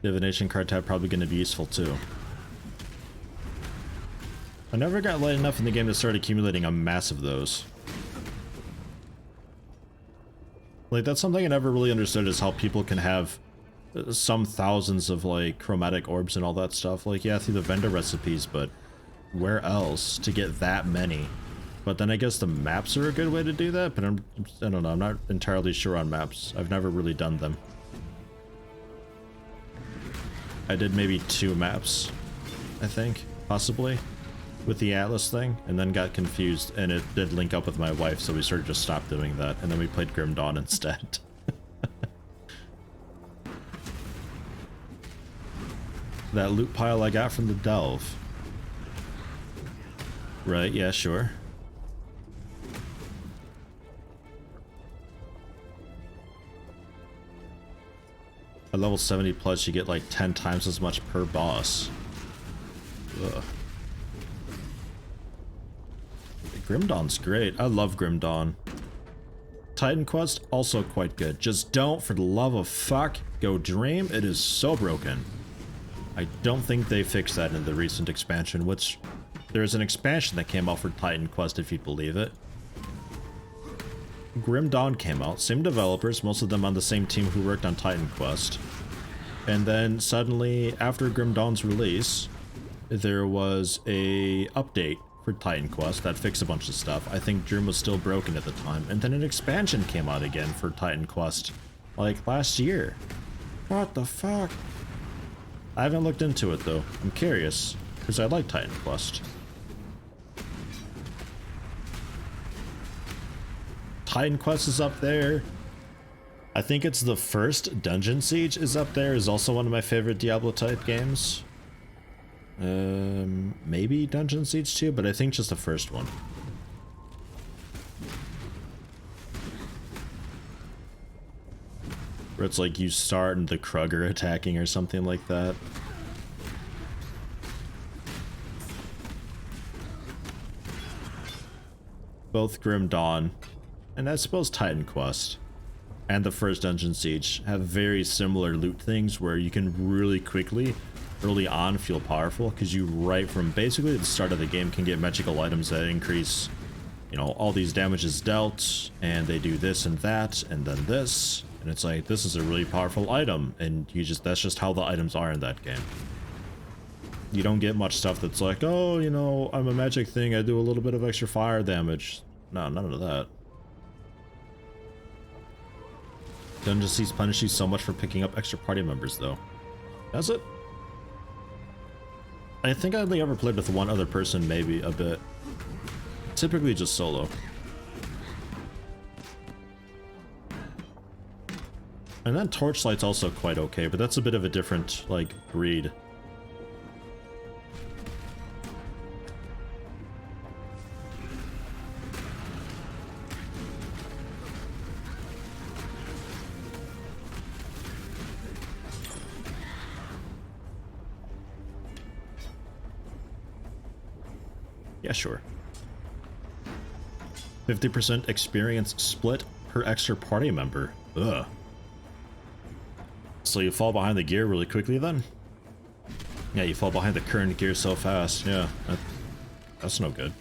Divination card tab probably going to be useful too. I never got light enough in the game to start accumulating a mass of those. Like, that's something I never really understood, is how people can have some thousands of, like, chromatic orbs and all that stuff. Like, yeah, through the vendor recipes, but where else to get that many? But then I guess the maps are a good way to do that, but I don't know, I'm not entirely sure on maps. I've never really done them. I did maybe 2 maps, I think, possibly, with the Atlas thing, and then got confused, and it did link up with my wife, so we sort of just stopped doing that, and then we played Grim Dawn instead. That loot pile I got from the Delve. Right, yeah, sure. At level 70 plus, you get like 10 times as much per boss. Ugh. Grim Dawn's great. I love Grim Dawn. Titan Quest, also quite good. Just don't, for the love of fuck, go Dream. It is so broken. I don't think they fixed that in the recent expansion, which there's an expansion that came out for Titan Quest, if you'd believe it. Grim Dawn came out, same developers, most of them on the same team who worked on Titan Quest. And then suddenly, after Grim Dawn's release, there was a update for Titan Quest that fixed a bunch of stuff. I think Dream was still broken at the time. And then an expansion came out again for Titan Quest, like last year. What the fuck? I haven't looked into it though. I'm curious, because I like Titan Quest. Titan Quest is up there. I think it's the first. Dungeon Siege is up there, is also one of my favorite Diablo type games. Maybe Dungeon Siege 2, but I think just the first one. Where it's like you start and the Krug are attacking or something like that. Both Grim Dawn and I suppose Titan Quest and the first Dungeon Siege have very similar loot things where you can really quickly, early on, feel powerful, because you, right from basically the start of the game, can get magical items that increase, you know, all these damages dealt, and they do this and that, and then this, and it's like, this is a really powerful item, and you just, that's just how the items are in that game. You don't get much stuff that's like, oh, you know, I'm a magic thing, I do a little bit of extra fire damage. No, none of that. Dungeon Siege punish you so much for picking up extra party members, though. Does it? I think I only ever played with one other person, maybe, a bit. Typically just solo. And then Torchlight's also quite okay, but that's a bit of a different, like, breed. Yeah, sure. 50% experience split per extra party member. Ugh. So you fall behind the gear really quickly then? Yeah, you fall behind the current gear so fast. Yeah, that's no good.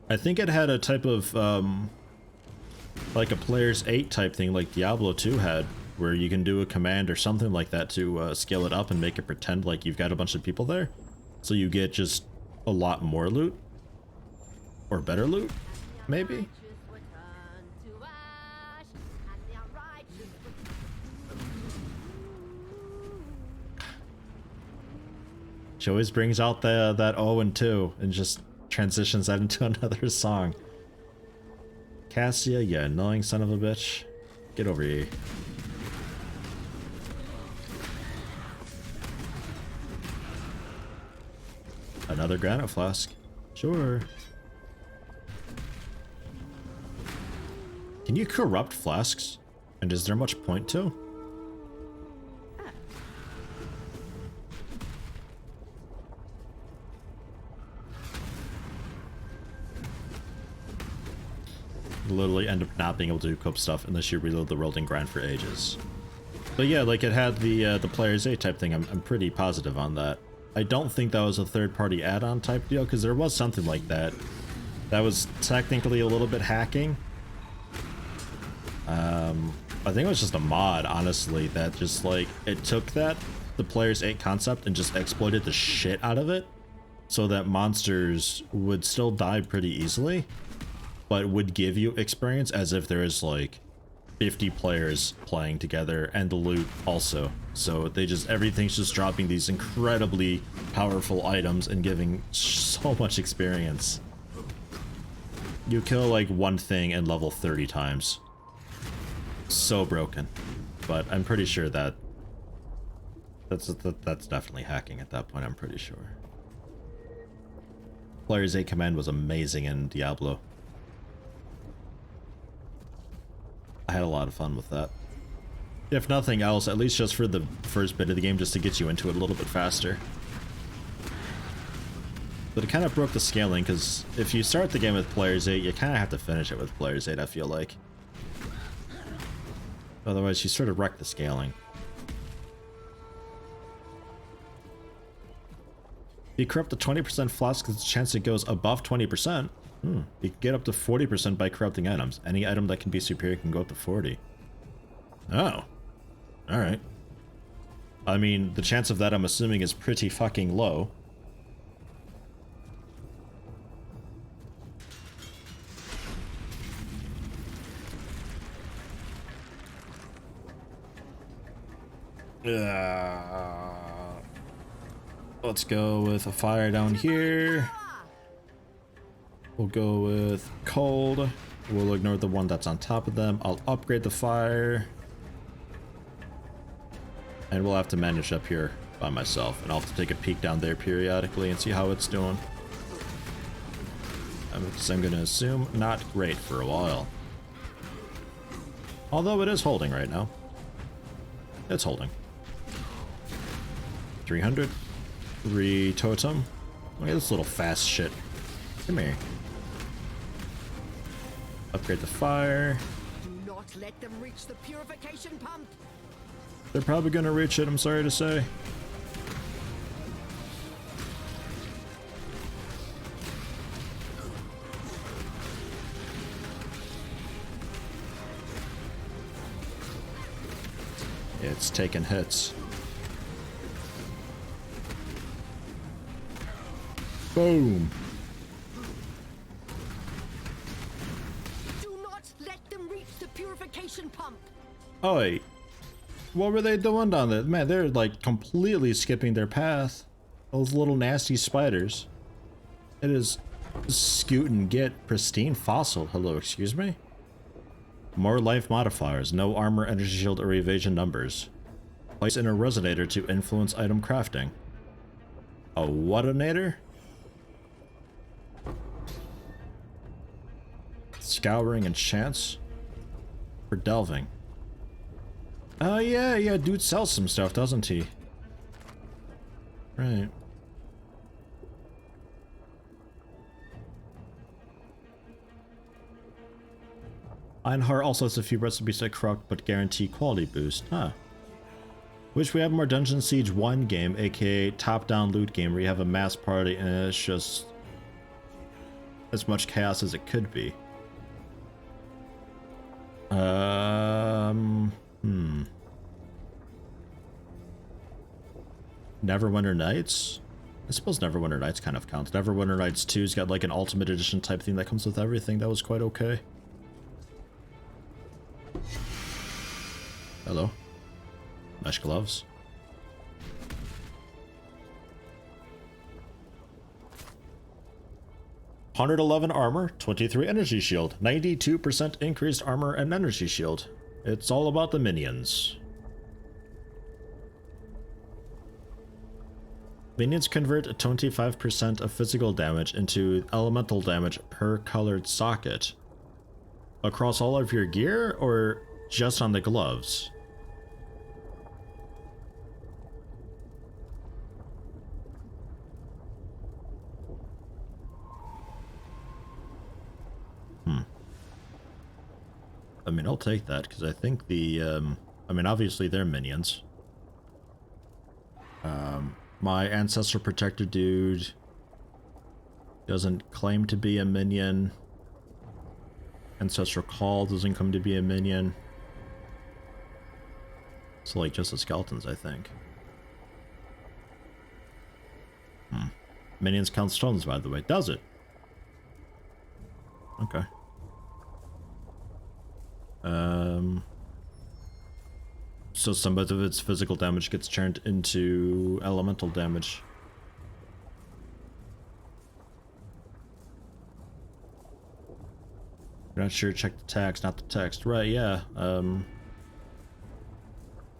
I think it had a type of, like a player's 8 type thing like Diablo 2 had, where you can do a command or something like that to scale it up and make it pretend like you've got a bunch of people there. So you get just a lot more loot. Or better loot, maybe? She always brings out that O and 2 and just transitions that into another song. Cassia, you annoying son of a bitch. Get over here. Another granite flask. Sure. Can you corrupt flasks? And is there much point to? literally end up not being able to equip stuff unless you reload the world and grind for ages. But yeah, like it had the Player's A type thing. I'm pretty positive on that. I don't think that was a third-party add-on type deal, because there was something like that. That was technically a little bit hacking. I think it was just a mod, honestly, that just like, it took that, the Player's 8 concept, and just exploited the shit out of it, so that monsters would still die pretty easily, but would give you experience as if there is like 50 players playing together, and the loot also. So they just, everything's just dropping these incredibly powerful items and giving so much experience. You kill like one thing in level 30 times. So broken. But I'm pretty sure that that's definitely hacking at that point, I'm pretty sure. Player's 8 command was amazing in Diablo. I had a lot of fun with that. If nothing else, at least just for the first bit of the game, just to get you into it a little bit faster. But it kind of broke the scaling, because if you start the game with Player's 8, you kind of have to finish it with Player's 8, I feel like. Otherwise, you sort of wreck the scaling. If you corrupt the 20% flask, there's a chance it goes above 20%. You can get up to 40% by corrupting items. Any item that can be superior can go up to 40. Oh. Alright. I mean, the chance of that, I'm assuming, is pretty fucking low. Let's go with a fire down here. We'll go with cold. We'll ignore the one that's on top of them. I'll upgrade the fire. And we'll have to manage up here by myself. And I'll have to take a peek down there periodically and see how it's doing. I'm going to assume not great for a while. Although it is holding right now. It's holding. 300. 3 totem. Look at this little fast shit. Come here. Upgrade the fire. Do not let them reach the purification pump. They're probably gonna reach it, I'm sorry to say. It's taking hits. Boom. Do not let them reach the purification pump. Oi. What were they doing down there? Man, they're like completely skipping their path. Those little nasty spiders. It is scoot and get pristine fossil. Hello, excuse me? More life modifiers. No armor, energy shield, or evasion numbers. Place in a resonator to influence item crafting. A whatinator? Scouring and chance? For delving. Oh yeah, dude sells some stuff, doesn't he? Right. Einhar also has a few recipes that corrupt but guarantee quality boost. Huh. Wish we had more Dungeon Siege 1 game, aka top-down loot game, where you have a mass party and it's just as much chaos as it could be. Neverwinter Nights? I suppose Neverwinter Nights kind of counts. Neverwinter Nights 2's got like an Ultimate Edition type thing that comes with everything. That was quite okay. Hello. Mesh gloves. $111 armor, 23 energy shield, 92% increased armor and energy shield. It's all about the minions. Minions convert 25% of physical damage into elemental damage per colored socket. Across all of your gear or just on the gloves? I mean, I'll take that, because I think the, I mean, obviously they're minions. My Ancestor Protector dude doesn't claim to be a minion. Ancestral Call doesn't come to be a minion. So, like, just the skeletons, I think. Minions count stones, by the way. Does it? Okay. So some of its physical damage gets turned into elemental damage. You're not sure, check the text, not the text. Right, yeah.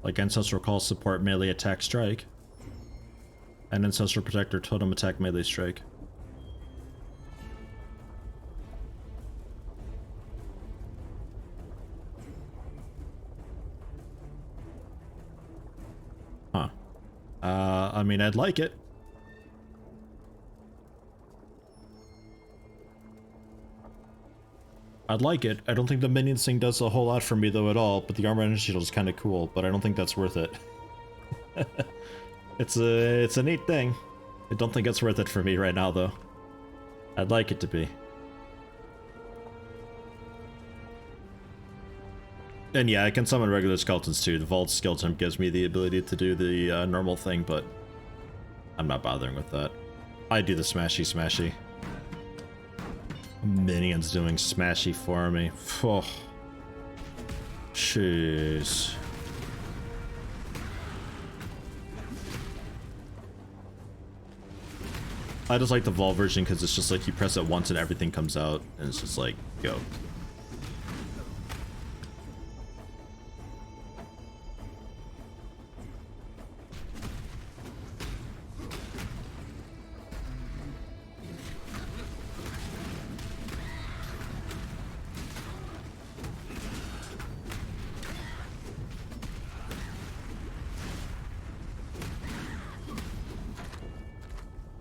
Like Ancestral Call support melee attack strike. And Ancestral Protector totem attack melee strike. Huh. I mean, I'd like it. I'd like it. I don't think the minions thing does a whole lot for me though at all, but the armor energy shield is kind of cool, but I don't think that's worth it. It's a neat thing. I don't think it's worth it for me right now though. I'd like it to be. And yeah, I can summon regular skeletons too. The Vault Skeleton gives me the ability to do the normal thing, but I'm not bothering with that. I do the smashy smashy. Minions doing smashy for me. Oh. Jeez. I just like the Vault version because it's just like you press it once and everything comes out, and it's just like, go.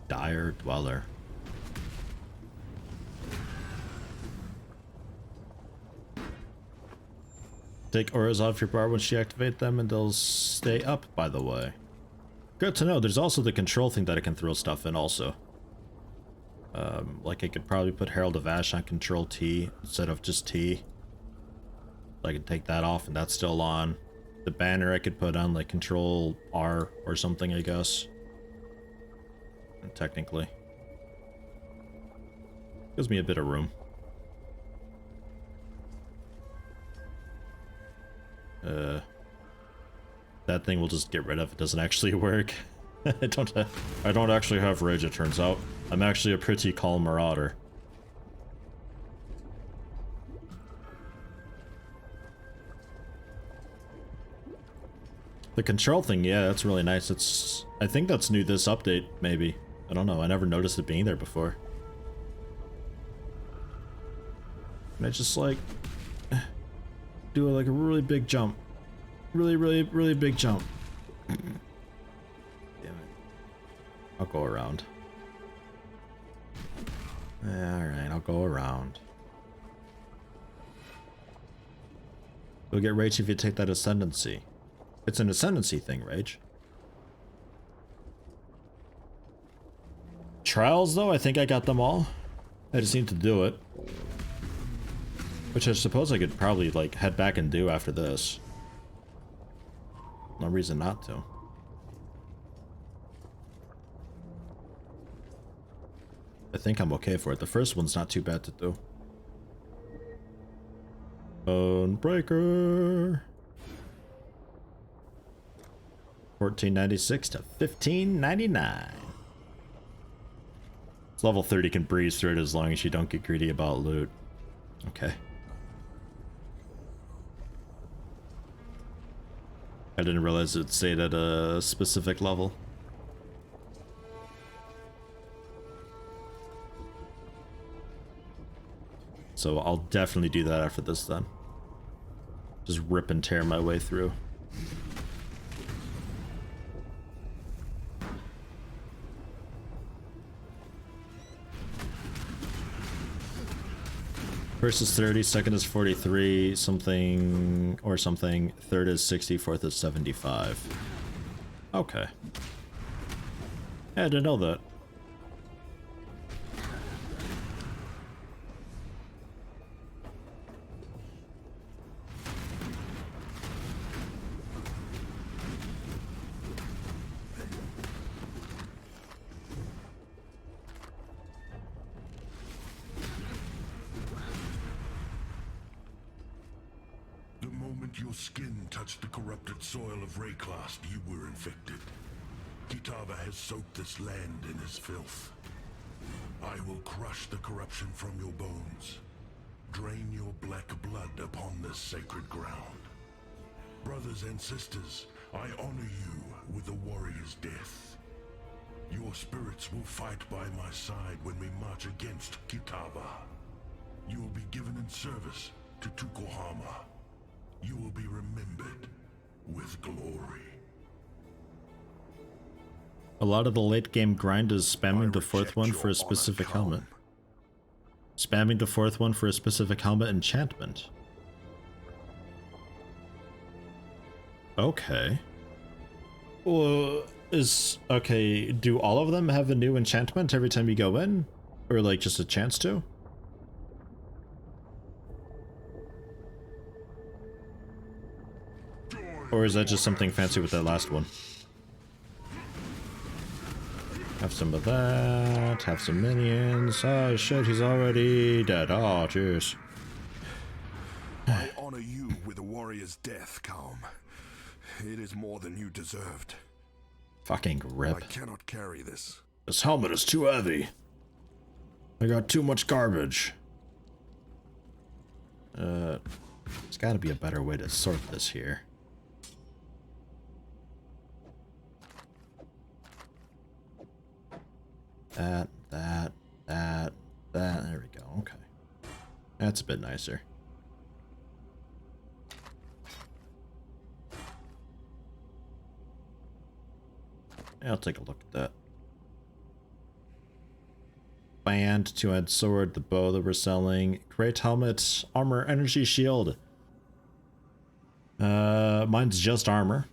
Dire Dweller. Take auras off your bar once you activate them and they'll stay up, by the way. Good to know. There's also the control thing that I can throw stuff in also. Like I could probably put Herald of Ash on Control T instead of just T. I could take that off and that's still on. The banner I could put on like Control R or something, I guess. Technically. Gives me a bit of room. That thing we'll just get rid of. It doesn't actually work. I don't actually have rage, it turns out. I'm actually a pretty calm marauder. The control thing, yeah, that's really nice. It's, I think that's new this update, maybe. I don't know, I never noticed it being there before. And I just like do like a really big jump. Really big jump. Damn it. I'll go around. Alright, I'll go around. You'll get rage if you take that ascendancy. It's an ascendancy thing, Rage. Trials, though, I think I got them all. I just need to do it. Which I suppose I could probably, like, head back and do after this. No reason not to. I think I'm okay for it. The first one's not too bad to do. Bonebreaker. 1496 to 1599. Level 30 can breeze through it as long as you don't get greedy about loot. Okay. I didn't realize it stayed at a specific level. So I'll definitely do that after this then. Just rip and tear my way through. First is 30, second is 43, something or something. Third is 60, fourth is 75. Okay. Yeah, I didn't know that. Your skin touched the corrupted soil of Rayclast, you were infected. Kitava has soaked this land in his filth. I will crush the corruption from your bones. Drain your black blood upon this sacred ground. Brothers and sisters, I honor you with a warrior's death. Your spirits will fight by my side when we march against Kitava. You will be given in service to Tukohama. You will be remembered with glory. A lot of the late game grind is spamming the fourth one for a specific helmet. Spamming the fourth one for a specific helmet enchantment. Okay. Well, okay, do all of them have a new enchantment every time you go in? Or like just a chance to? Or is that just something fancy with that last one? Have some of that, have some minions. Oh shit, he's already dead. Oh, jeez. I honor you with a warrior's death, Calm. It is more than you deserved. Fucking rip. I cannot carry this. This helmet is too heavy. I got too much garbage. There's gotta be a better way to sort this here. That. There we go. Okay. That's a bit nicer. I'll take a look at that. Band, two-head sword, the bow that we're selling. Great helmet, armor, energy shield. Mine's just armor.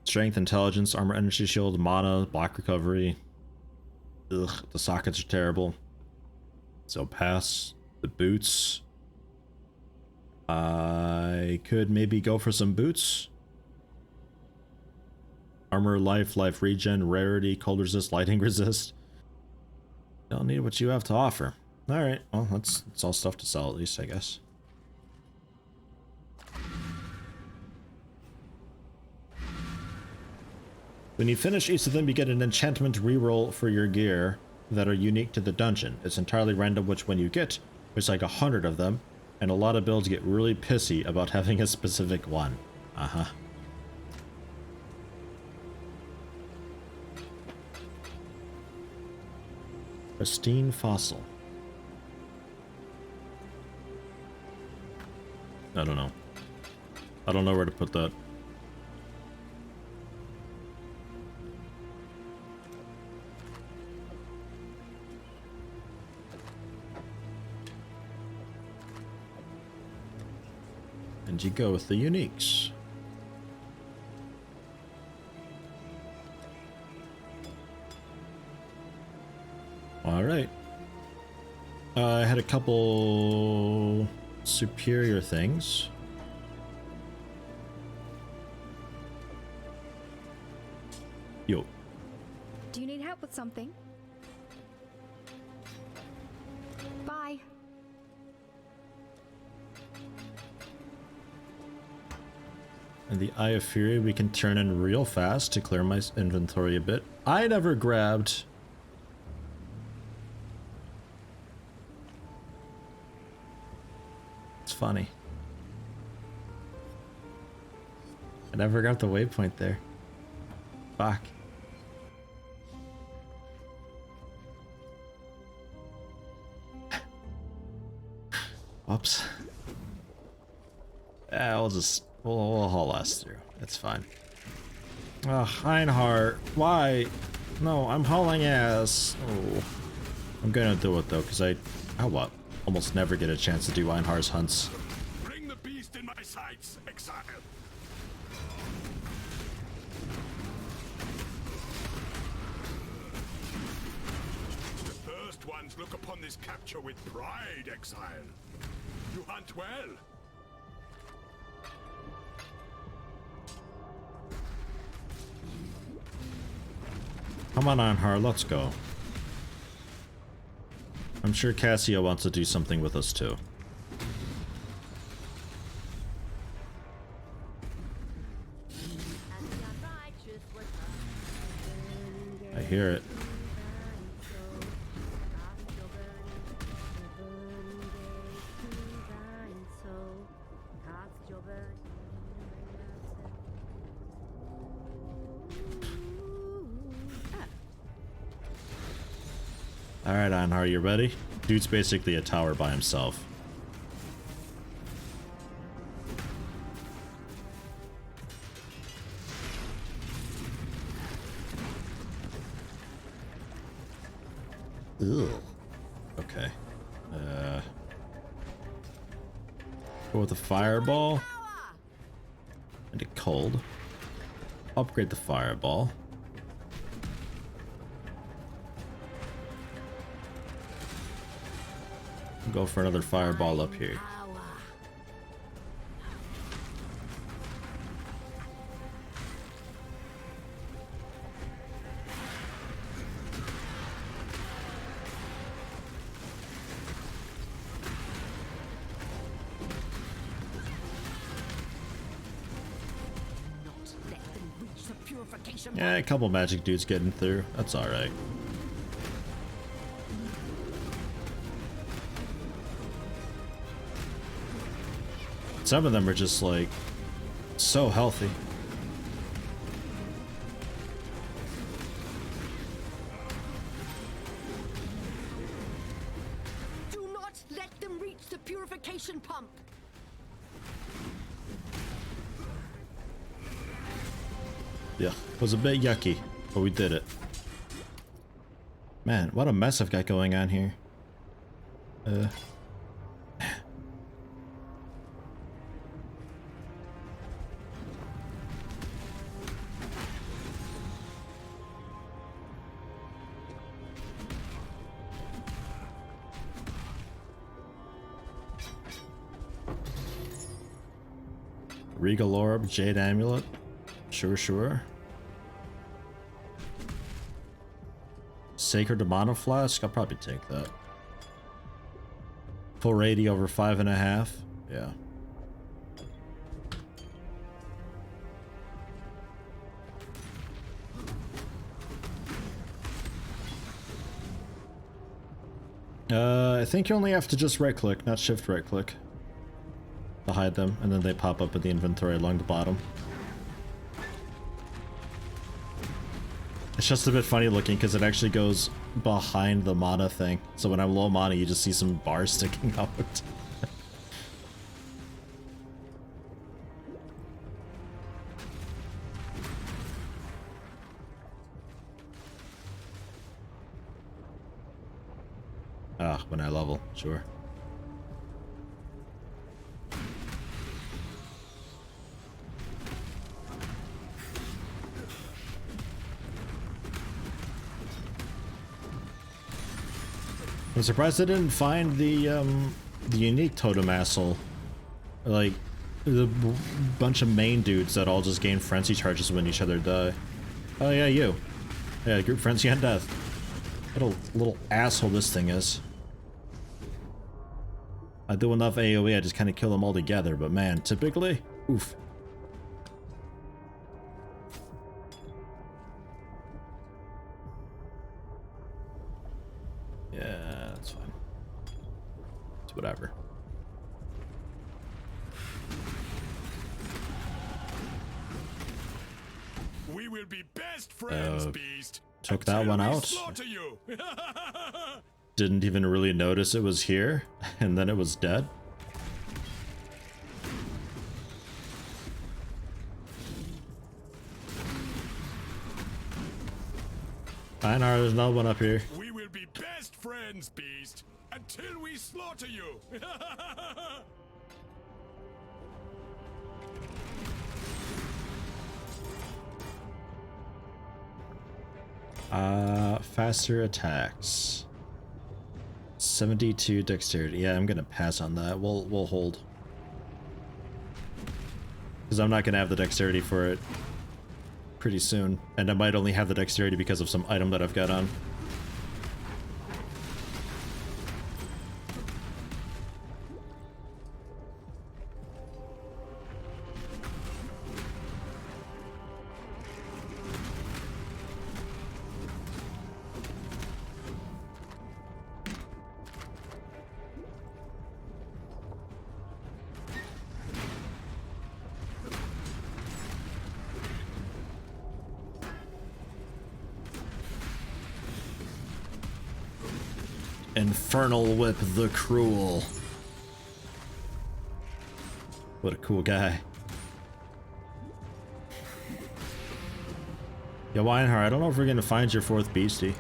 Strength, intelligence, armor, energy shield, mana, block recovery. Ugh, the sockets are terrible. So pass. The boots. I could maybe go for some boots. Armor, life regen, rarity, cold resist, lightning resist. Don't need what you have to offer. Alright, well, that's all stuff to sell at least, I guess. When you finish each of them, you get an enchantment reroll for your gear that are unique to the dungeon. It's entirely random which one you get. There's like 100 of them, and a lot of builds get really pissy about having a specific one. Uh-huh. Pristine fossil. I don't know. I don't know where to put that. And you go with the uniques. Alright. I had a couple superior things. Yo. Do you need help with something? Bye. And the Eye of Fury we can turn in real fast to clear my inventory a bit. I never grabbed... It's funny. I never got the waypoint there. Fuck. Oops. Yeah, we'll haul us through. It's fine. Ugh, Einhart. Why? No, I'm hauling ass. Oh. I'm gonna do it though, because oh what? almost never get a chance to do Einhar's hunts. Bring the beast in my sights, Exile. The first ones look upon this capture with pride, Exile. You hunt well. Come on, Einhar, let's go. I'm sure Cassio wants to do something with us too. I hear it. Alright, Einhar, you ready? Dude's basically a tower by himself. Ugh. Okay. Go with a fireball. And a cold. Upgrade the fireball. Go for another fireball up here. Yeah, a couple magic dudes getting through. That's alright. Some of them are just like so healthy. Do not let them reach the purification pump. Yeah, it was a bit yucky, but we did it. Man, what a mess I've got going on here. Regal Orb, Jade Amulet. Sure, sure. Sacred Demano Flask, I'll probably take that. Full 80 over 5.5. Yeah. I think you only have to just right click, not shift right click, to hide them, and then they pop up in the inventory along the bottom. It's just a bit funny looking because it actually goes behind the mana thing. So when I'm low mana, you just see some bars sticking out. Ah, when I level, sure. I'm surprised I didn't find the unique totem asshole. Like, the bunch of main dudes that all just gain frenzy charges when each other die. Oh yeah, you. Yeah, group frenzy on death. What a little asshole this thing is. I do enough AoE, I just kind of kill them all together, but man, typically, oof. Yeah, that's fine. It's whatever. We will be best friends, Beast. Took that one out. Slaughter you. Didn't even really notice it was here, and then it was dead. Einar, there's no one up here. We will be best friends, Beast, until till we slaughter you. Faster attacks. 72 dexterity. Yeah, I'm gonna pass on that. We'll hold. Because I'm not gonna have the dexterity for it pretty soon. And I might only have the dexterity because of some item that I've got on. Infernal Whip the Cruel. What a cool guy. Yeah, Weinhar, I don't know if we're gonna find your fourth beastie.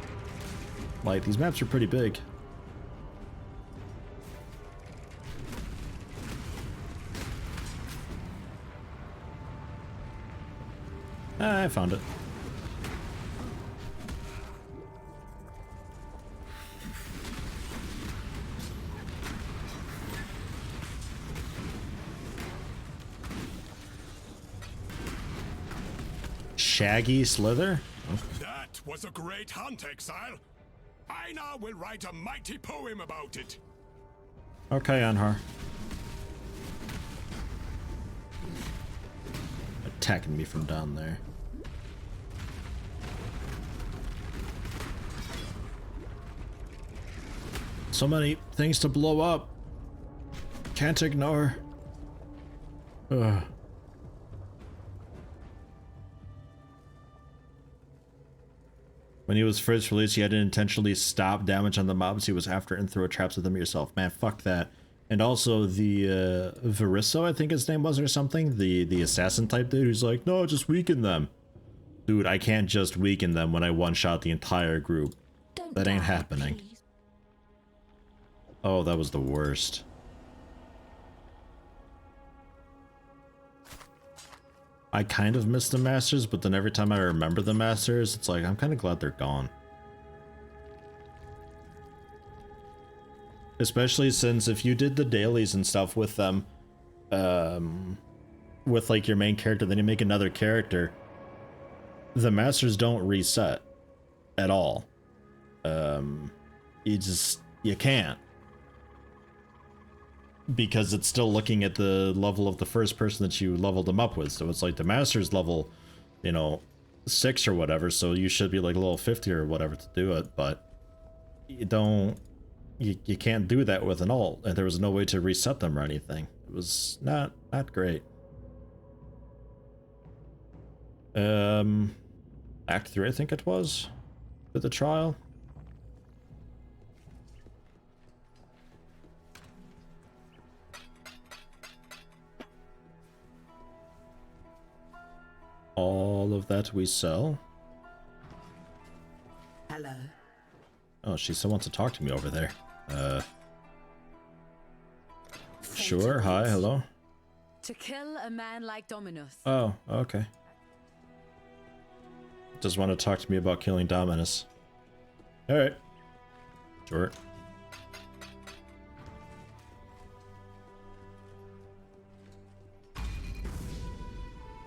Like, these maps are pretty big. I found it. Shaggy Slither? That was a great hunt, Exile. I now will write a mighty poem about it. Okay, Anhar. Attacking me from down there. So many things to blow up. Can't ignore. Ugh. When he was first released, you had to intentionally stop damage on the mobs he was after and throw traps at them yourself. Man, fuck that. And also the Varisso, I think his name was, or something. The assassin type dude who's like, no, just weaken them. Dude, I can't just weaken them when I one-shot the entire group. That ain't happening. Oh, that was the worst. I kind of miss the Masters, but then every time I remember the Masters, it's like, I'm kind of glad they're gone. Especially since if you did the dailies and stuff with them, with like your main character, then you make another character, the Masters don't reset at all. You can't. Because it's still looking at the level of the first person that you leveled them up with. So it's like the Master's level, you know, 6 or whatever. So you should be like level 50 or whatever to do it. But you don't, you can't do that with an alt. And there was no way to reset them or anything. It was not great. Act 3, I think it was, for the trial. All of that we sell. Hello. Oh, she still wants to talk to me over there. Sure. Hi, hello. To kill a man like Dominus. Oh, okay. Just want to talk to me about killing Dominus. Alright. Sure.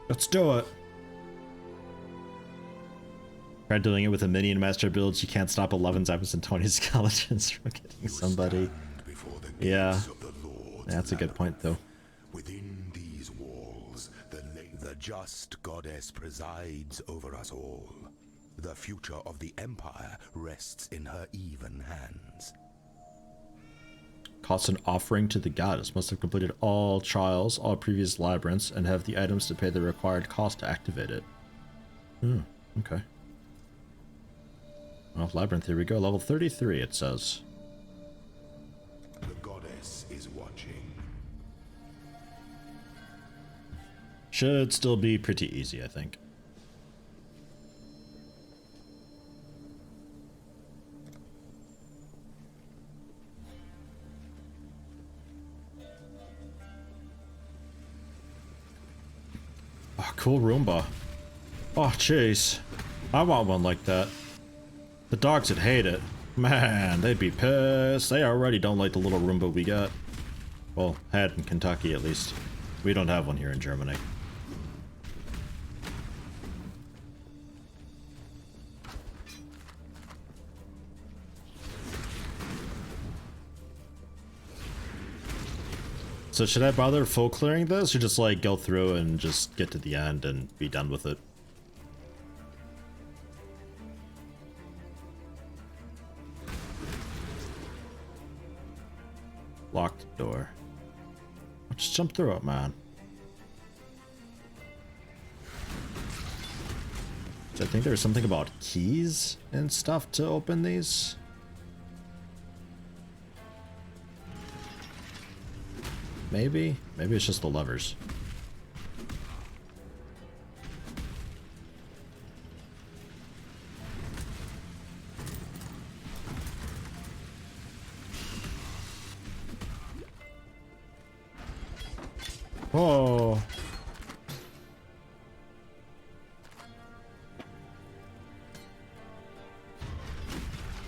Let's do it. Tried doing it with a minion master build. You can't stop 11 Zephyrs and 20 skeletons from getting somebody. Yeah, that's a good point though. Within these walls, the just goddess presides over us all. The future of the Empire rests in her even hands. Costs an offering to the goddess. Must have completed all trials, all previous labyrinths, and have the items to pay the required cost to activate it. Okay. Well, labyrinth, here we go. Level 33, it says. The goddess is watching. Should still be pretty easy, I think. cool Roomba. Oh, jeez. I want one like that. The dogs would hate it. Man, they'd be pissed. They already don't like the little Roomba we got. Well, had in Kentucky at least. We don't have one here in Germany. So should I bother full clearing this, or just like go through and just get to the end and be done with it? Locked door. Just jump through it, man. So I think there's something about keys and stuff to open these. Maybe it's just the levers. Oh.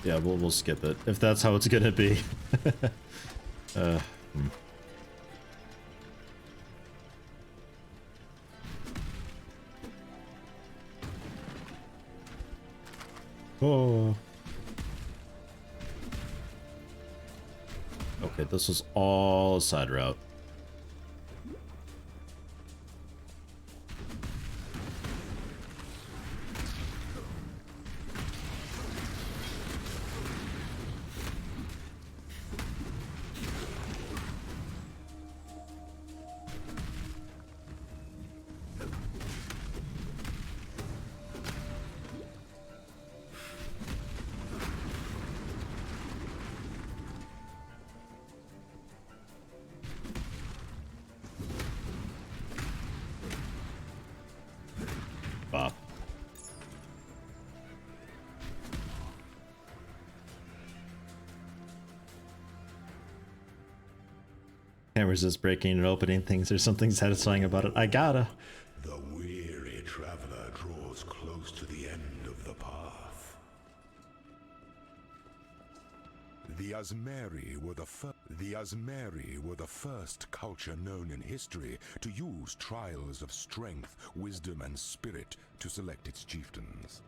Yeah, we'll skip it if that's how it's gonna be. Oh. Okay, this was all a side route. Bop. Can't resist breaking and opening things. There's something satisfying about it. I gotta. The weary traveler draws close to the end of the path. The Azmeri were the first culture known in history to use trials of strength, wisdom, and spirit to select its chieftains.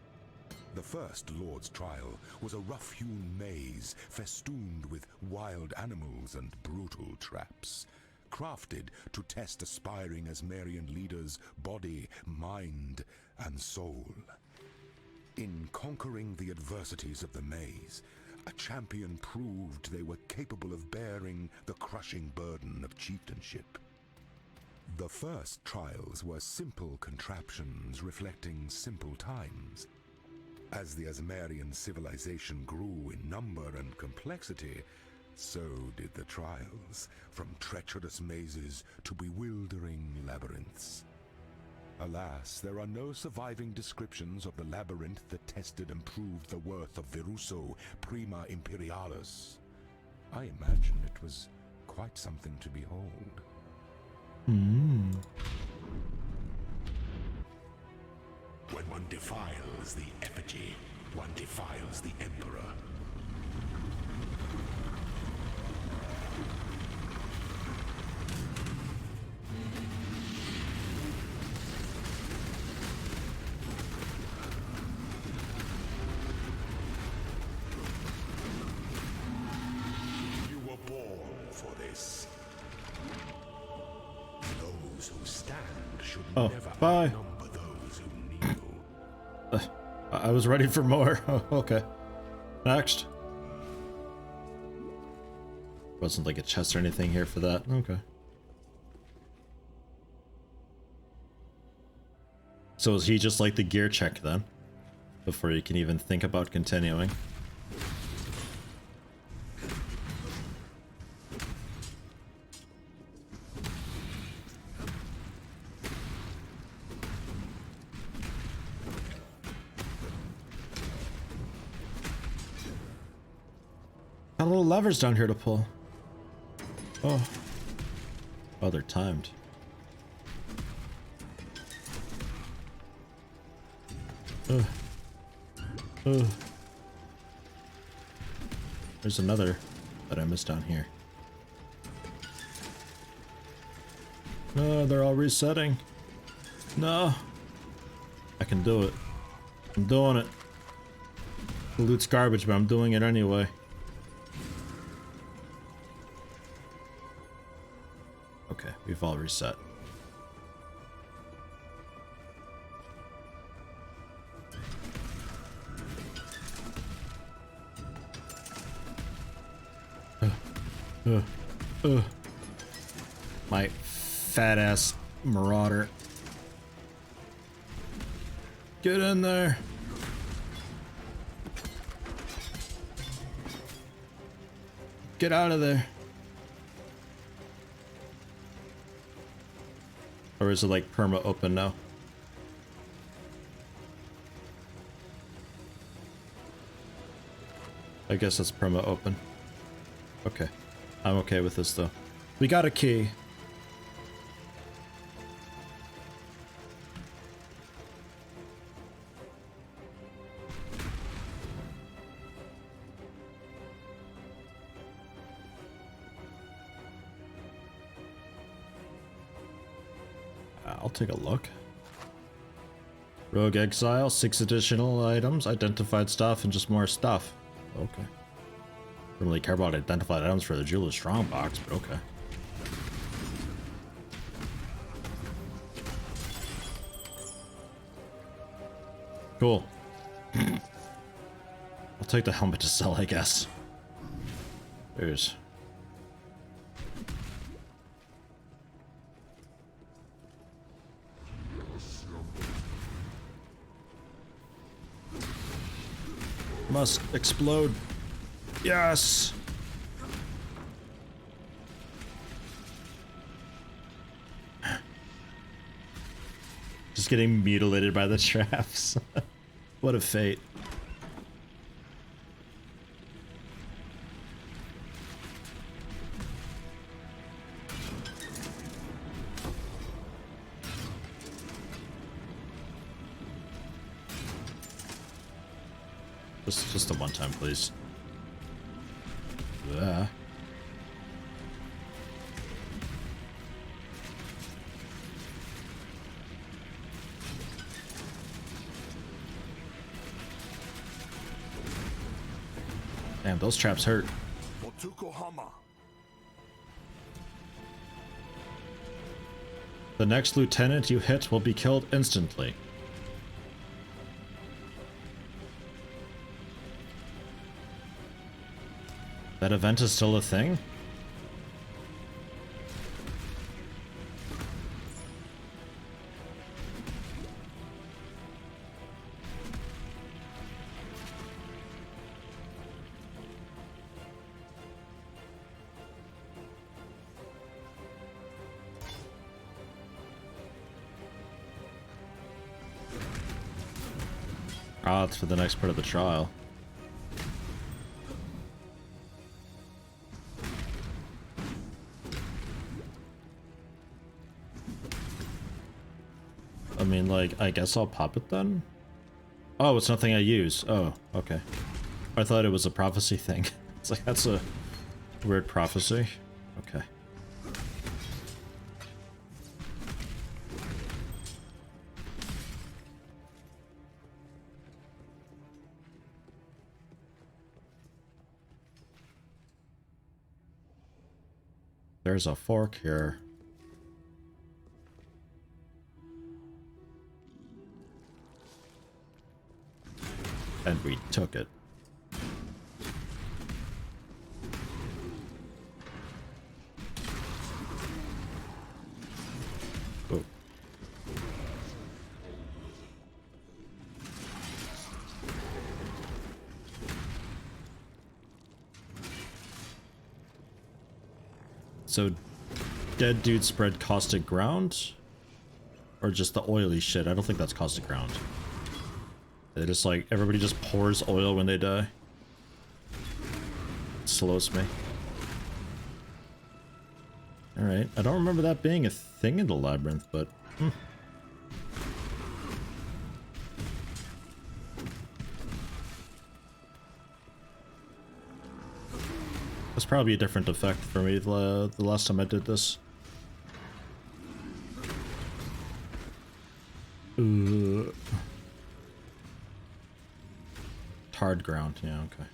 The first Lord's trial was a rough-hewn maze festooned with wild animals and brutal traps, crafted to test aspiring Azmerian leaders' body, mind, and soul. In conquering the adversities of the maze, a champion proved they were capable of bearing the crushing burden of chieftainship. The first trials were simple contraptions reflecting simple times. As the Azmerian civilization grew in number and complexity, so did the trials, from treacherous mazes to bewildering labyrinths. Alas, there are no surviving descriptions of the labyrinth that tested and proved the worth of Viruso Prima Imperialis. I imagine it was quite something to behold. When one defiles the effigy, one defiles the Emperor. You were born for this. Those who stand should never bye. outnumber those who kneel. I was ready for more. Oh, okay. Next. Wasn't like a chest or anything here for that. Okay. So is he just like the gear check then? Before you can even think about continuing? Got little levers down here to pull. Oh. Oh, they're timed. There's another that I missed down here. No, they're all resetting. No. I can do it. I'm doing it. The loot's garbage, but I'm doing it anyway. Okay, we've all reset. My fat ass marauder. Get in there. Get out of there. Or is it like perma open now? I guess it's perma open. Okay. I'm okay with this though. We got a key. I'll take a look. Rogue Exile, 6 additional items, identified stuff, and just more stuff. Okay. Don't really care about identified items for the Jeweler's Strongbox, but okay. Cool. I'll take the helmet to sell, I guess. There's... Must explode. Yes! Just getting mutilated by the traps. What a fate. Just a one time, please. Yeah. Damn, those traps hurt. The next lieutenant you hit will be killed instantly. That event is still a thing? Ah, it's for the next part of the trial. I mean, like, I guess I'll pop it then? Oh, it's nothing I use. Oh, okay. I thought it was a prophecy thing. It's like, that's a weird prophecy. Okay. There's a fork here. And we took it. Oh. So, dead dudes spread caustic ground? Or just the oily shit? I don't think that's caustic ground. They just like, everybody just pours oil when they die. It slows me. Alright, I don't remember that being a thing in the labyrinth, but... That's probably a different effect for me the last time I did this. Hard ground, yeah, okay.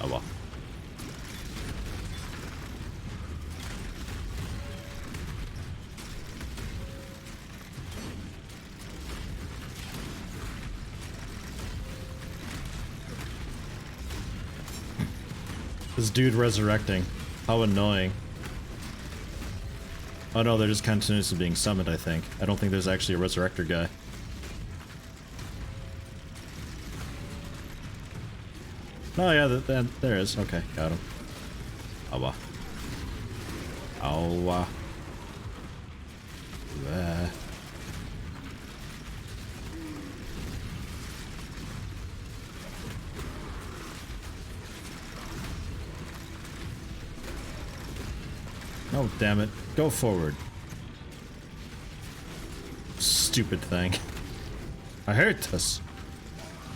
Oh well. This dude resurrecting. How annoying. Oh no, they're just continuously being summoned, I think. I don't think there's actually a resurrector guy. Oh yeah, there is. Okay, got him. Awa. Awa. There. Oh, damn it. Go forward. Stupid thing. I hate this.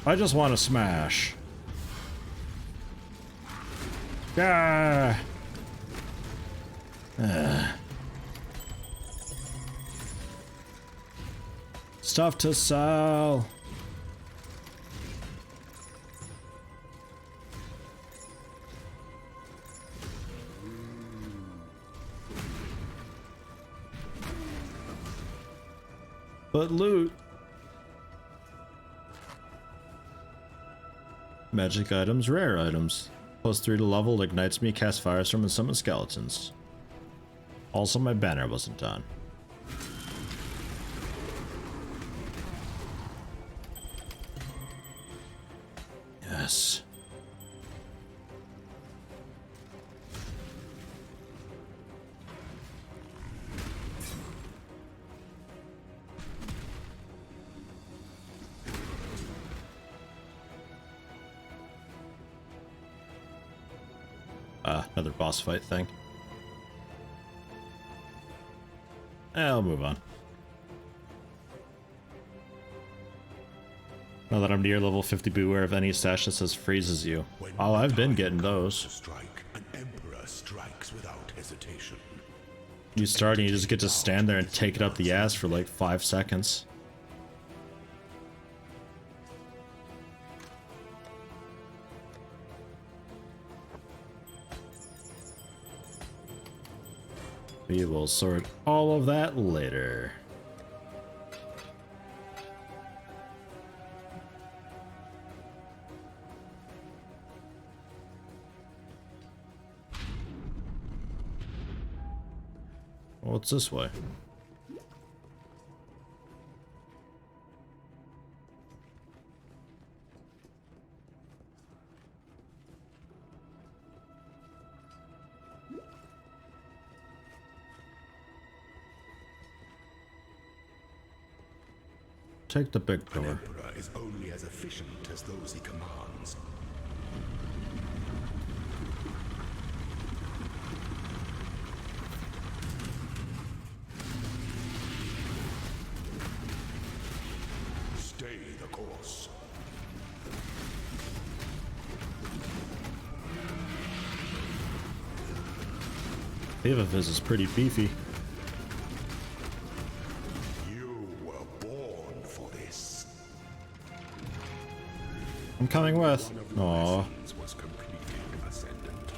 I just want to smash. Ah. Stuff to sell. But loot. Magic items, rare items. +3 to level, ignites me, cast firestorm, and summon skeletons. Also, my banner wasn't done. Yes. Another boss fight thing. I'll move on. Now that I'm near level 50, beware of any stash that says freezes you. Oh, I've been getting those. Strike, an emperor strikes without hesitation. You start and you just get to stand there and take it up the ass for like 5 seconds. We will sort all of that later. What's this way? Take the big An door. emperor is only as efficient as those he commands. Stay the course. Vivaviz is pretty beefy. You were born for this. I'm coming with. One of your Aww. lessons was completed, Ascendant.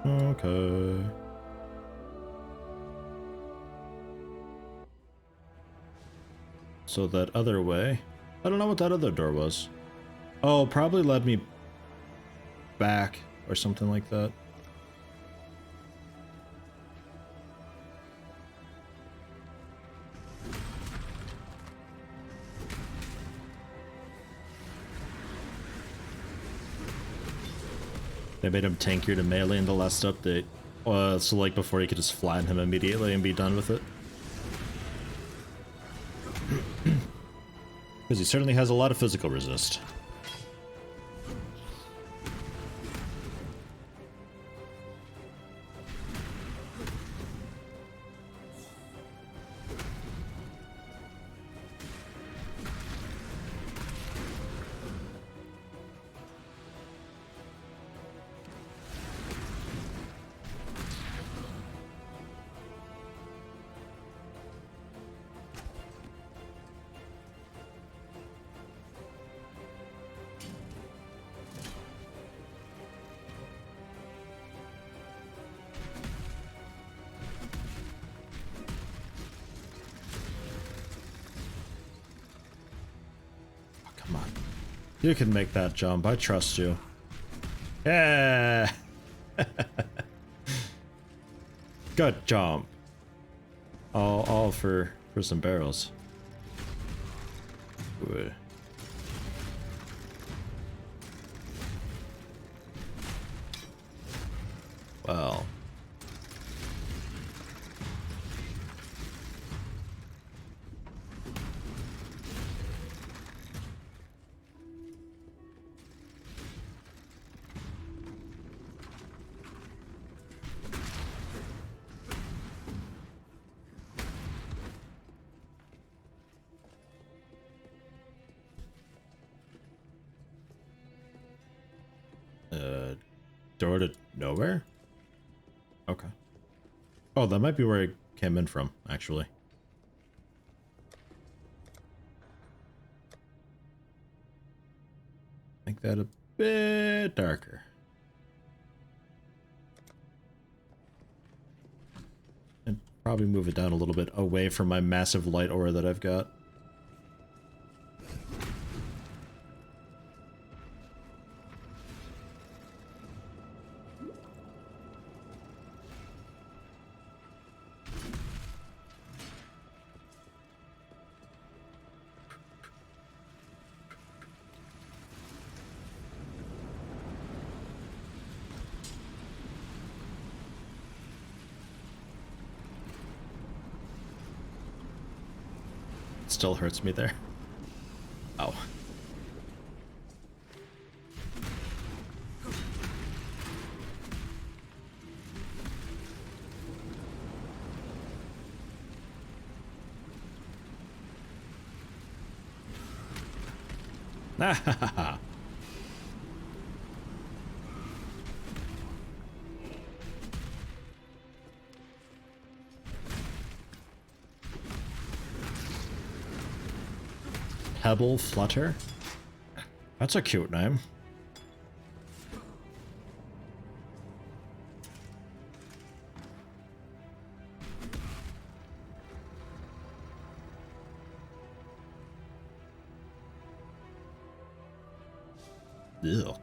Okay. So that other way. I don't know what that other door was. Oh, probably led me back or something like that. They made him tankier to melee in the last update. So like before you could just flatten him immediately and be done with it. Because he certainly has a lot of physical resist. Come on. You can make that jump. I trust you. Yeah. Good jump. All for some barrels. Good. Well. Door to nowhere? Okay. Oh, that might be where I came in from, actually. Make that a bit darker. And probably move it down a little bit away from my massive light aura that I've got. Still hurts me there. Oh. Ah. Pebble Flutter? That's a cute name. Ew.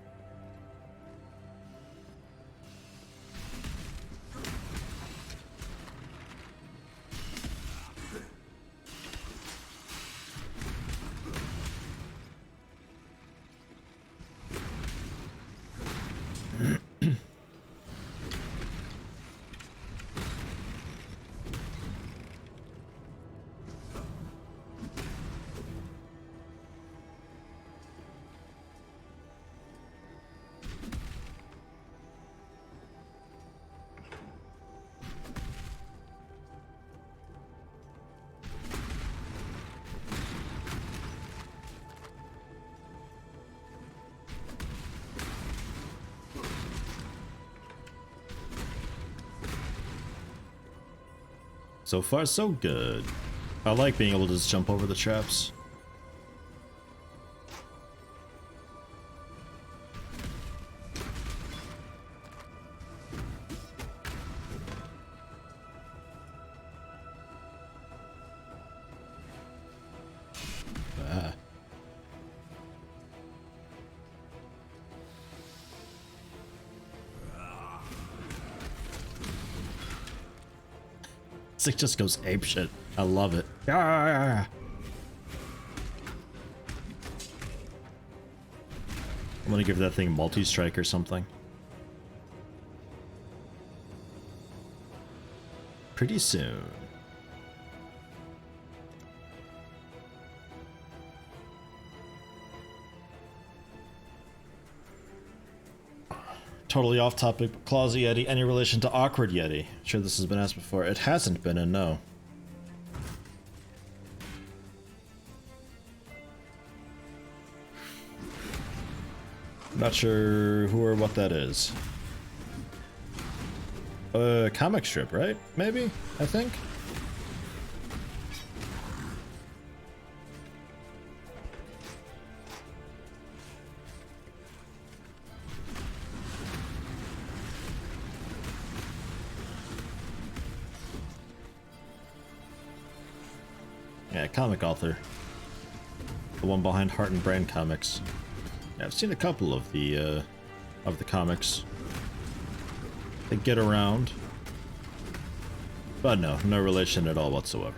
So far, so good. I like being able to just jump over the traps. Ah. It just goes apeshit. I love it. Ah! I'm gonna give that thing multi-strike or something. pretty soon. Totally off topic, but ClosetYeti, any relation to Awkward Yeti? Sure this has been asked before. It hasn't been, and no. Not sure who or what that is. Comic strip, right? Maybe? I think? Yeah, comic author. The one behind Heart and Brain Comics. Yeah, I've seen a couple of the comics. They get around. But no, no relation at all whatsoever.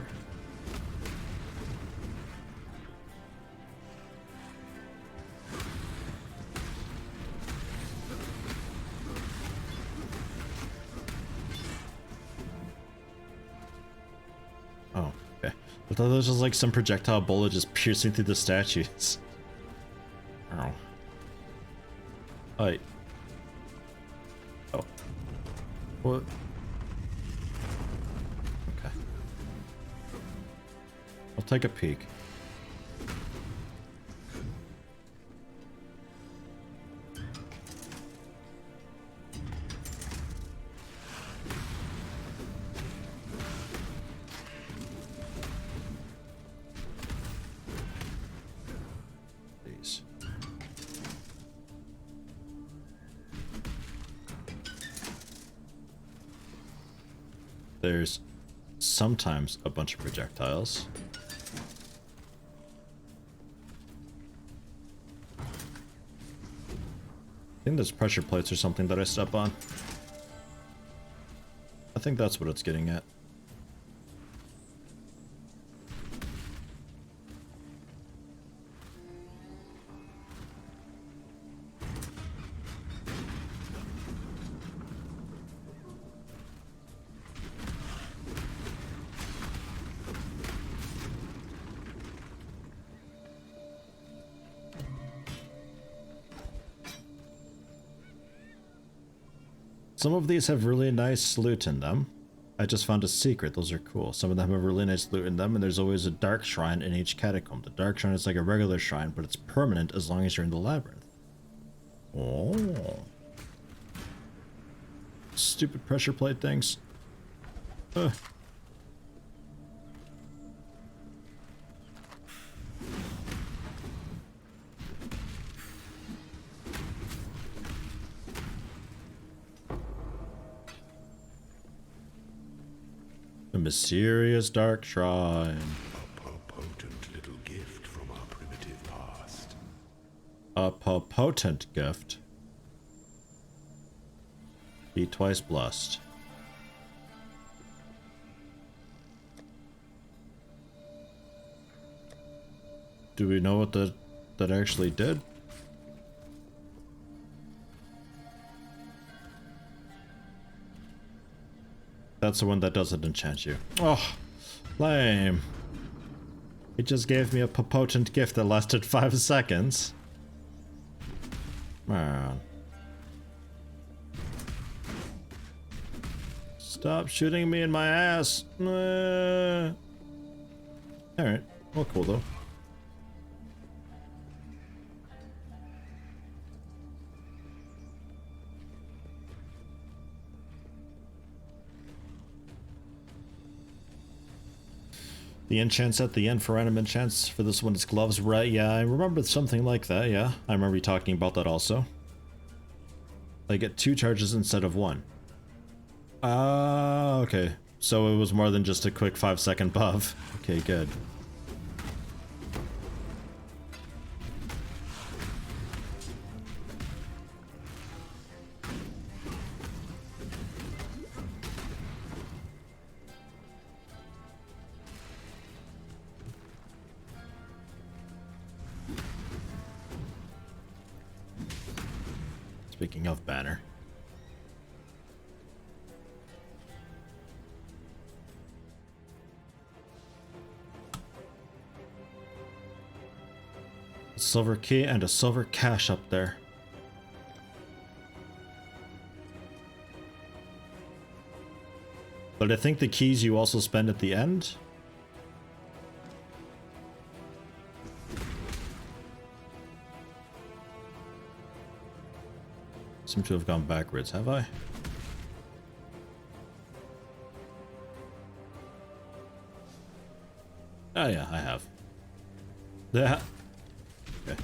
Oh, okay. I thought there was just like some projectile bullet just piercing through the statues. Oh. Oh. What? Okay. I'll take a peek. Please. There's sometimes a bunch of projectiles. I think there's pressure plates or something that I step on. I think that's what it's getting at. Some of these have really nice loot in them. I just found a secret. Those are cool. Some of them have really nice loot in them, and there's always a dark shrine in each catacomb. The dark shrine is like a regular shrine, but it's permanent as long as you're in the labyrinth. Oh. Stupid pressure plate things. Ugh. A mysterious dark shrine. A potent little gift from our primitive past. A potent gift. Be twice blessed. Do we know what that actually did? That's the one that doesn't enchant you. Oh, lame. It just gave me a potent gift that lasted 5 seconds. Man. Stop shooting me in my ass. Alright. Well, cool though. The enchants at the end for random enchants for this one is gloves, right? Yeah, I remember something like that, yeah. I remember you talking about that also. I get 2 charges instead of 1. Ah, okay. So it was more than just a quick 5-second buff. Okay, good. Speaking of banner. A silver key and a silver cache up there. But I think the keys you also spend at the end. Seem to have gone backwards, have I? Oh yeah, I have. Yeah. Okay.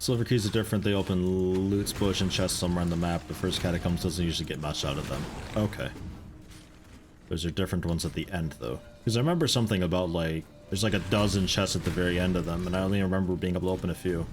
Silver keys are different. They open loot's bush and chests somewhere on the map. The first catacombs doesn't usually get much out of them. Okay. Those are different ones at the end, though. Because I remember something about, like, there's like a dozen chests at the very end of them, and I only remember being able to open a few.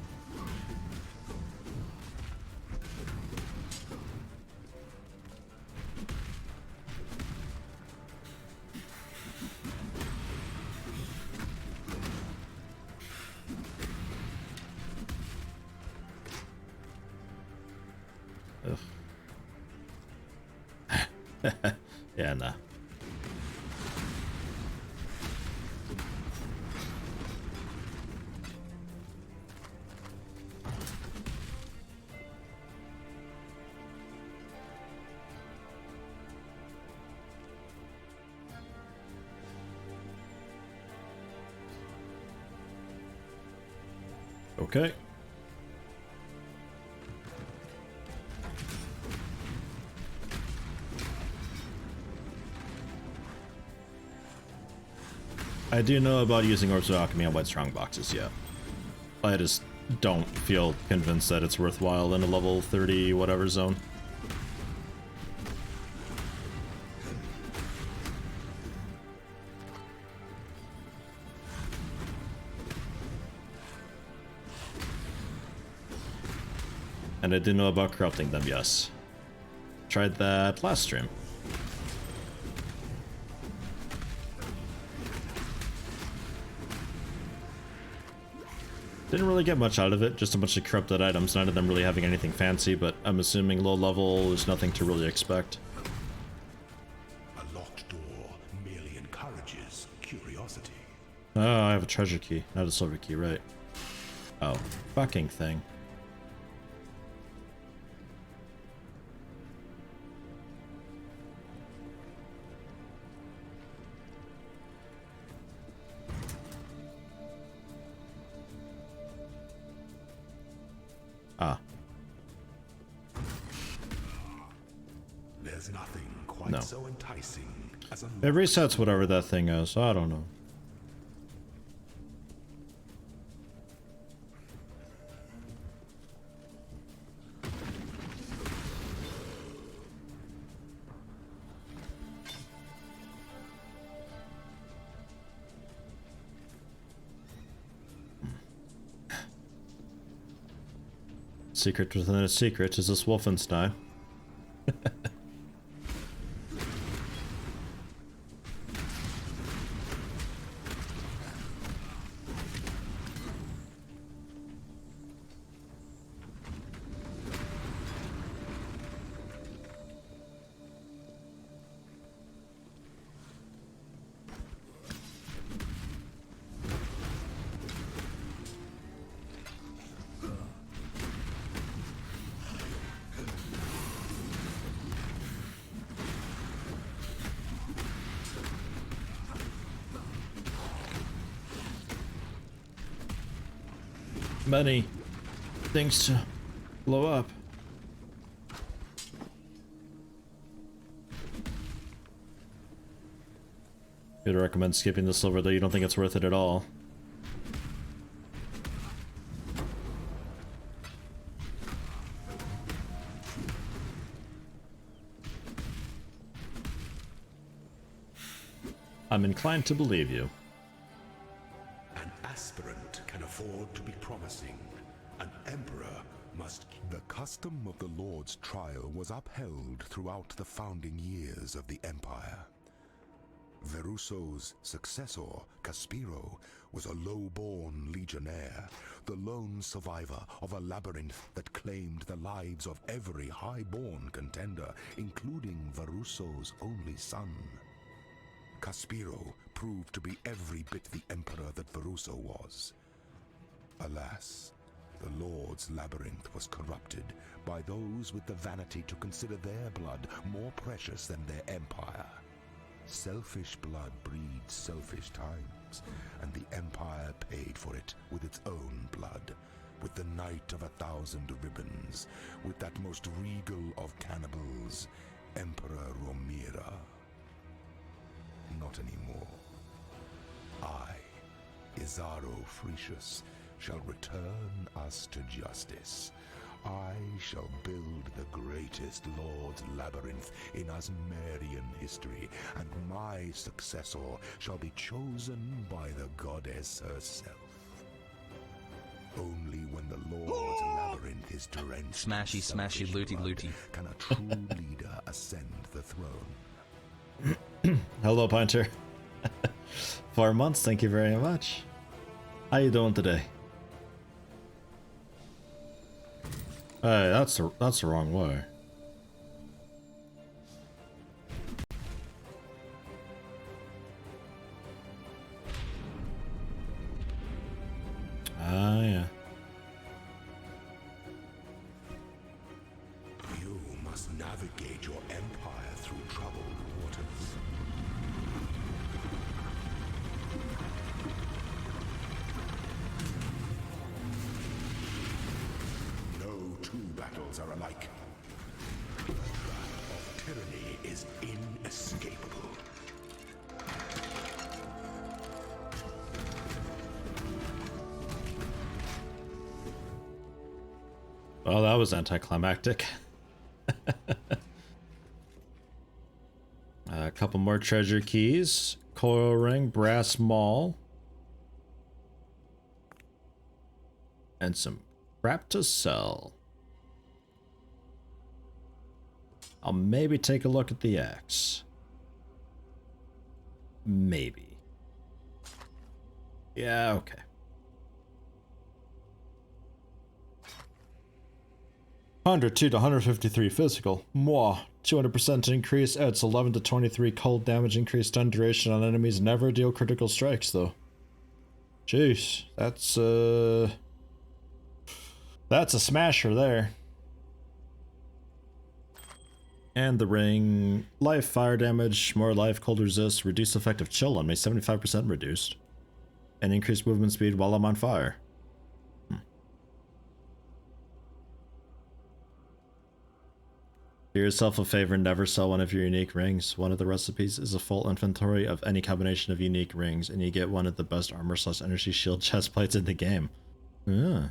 Yeah, nah. Okay. I do know about using Orbs of Alchemy on White Strong boxes, yeah. I just don't feel convinced that it's worthwhile in a level 30 whatever zone. And I do know about corrupting them, yes. Tried that last stream. Didn't really get much out of it, just a bunch of corrupted items, none of them really having anything fancy, but I'm assuming low level is nothing to really expect. A locked door merely encourages curiosity. Oh, I have a treasure key, not a silver key, right. Oh, fucking thing. Ah. There's nothing quite No. so enticing as a It resets whatever that thing is, I don't know. Secret within a secret. Is this Wolfenstein? Many things to blow up. I'd recommend skipping the silver, though you don't think it's worth it at all. I'm inclined to believe you. An aspirant can afford to be promising. An emperor must... The custom of the Lord's trial was upheld throughout the founding years of the Empire. Verusso's successor, Caspiro, was a low-born legionnaire, the lone survivor of a labyrinth that claimed the lives of every high-born contender, including Verusso's only son. Caspiro proved to be every bit the emperor that Verusso was. Alas, the Lord's labyrinth was corrupted by those with the vanity to consider their blood more precious than their empire. Selfish blood breeds selfish times, and the Empire paid for it with its own blood, with the Knight of 1,000 Ribbons, with that most regal of cannibals, Emperor Romira. Not anymore. I, Isaro Frecius, shall return us to justice. I shall build the greatest Lord's Labyrinth in Asmerian history, and my successor shall be chosen by the goddess herself. Only when the Lord's Labyrinth is drenched Smashy, smashy, looty, looty. can a true leader ascend the throne. Hello, Pointer. 4 months, thank you very much. How you doing today? Hey, that's the wrong way. Ah, yeah. You must navigate your empire through troubled waters. No two battles are alike. The wrath of tyranny is inescapable. Well, that was anticlimactic. A couple more treasure keys. Coil ring, brass maul. And some crap to sell. I'll maybe take a look at the axe. Maybe. Yeah, okay. 102 to 153 physical. Mwah. 200% increase adds 11 to 23 cold damage, increased stun duration on enemies. Never deal critical strikes though. Jeez, that's a smasher there. And the ring, life, fire damage, more life, cold resist, reduced effective chill on me, 75% reduced, and increased movement speed while I'm on fire. Do yourself a favor, never sell one of your unique rings. One of the recipes is a full inventory of any combination of unique rings, and you get one of the best armor/energy shield chest plates in the game. Yeah,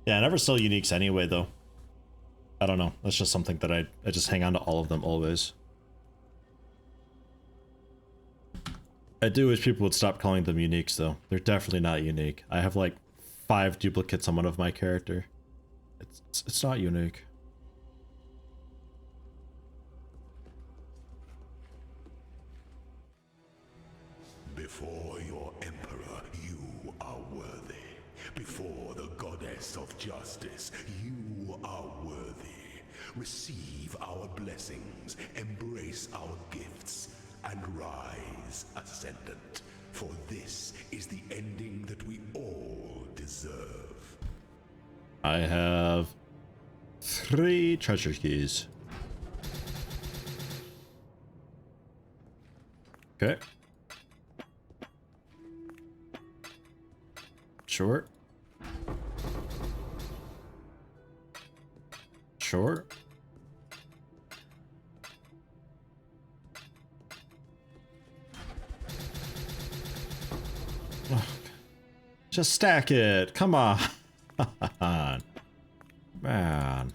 I never sell uniques anyway, though. I don't know. That's just something that I just hang on to all of them always. I do wish people would stop calling them uniques, though. They're definitely not unique. I have like 5 duplicates on one of my character. It's not unique. Before your emperor, you are worthy. Before the goddess of justice, you are worthy. Receive our blessings, embrace our gifts, and rise ascendant. For this is the ending that we all deserve. I have 3 treasure keys. Okay. Short. Short. Oh, just stack it. Come on. Man.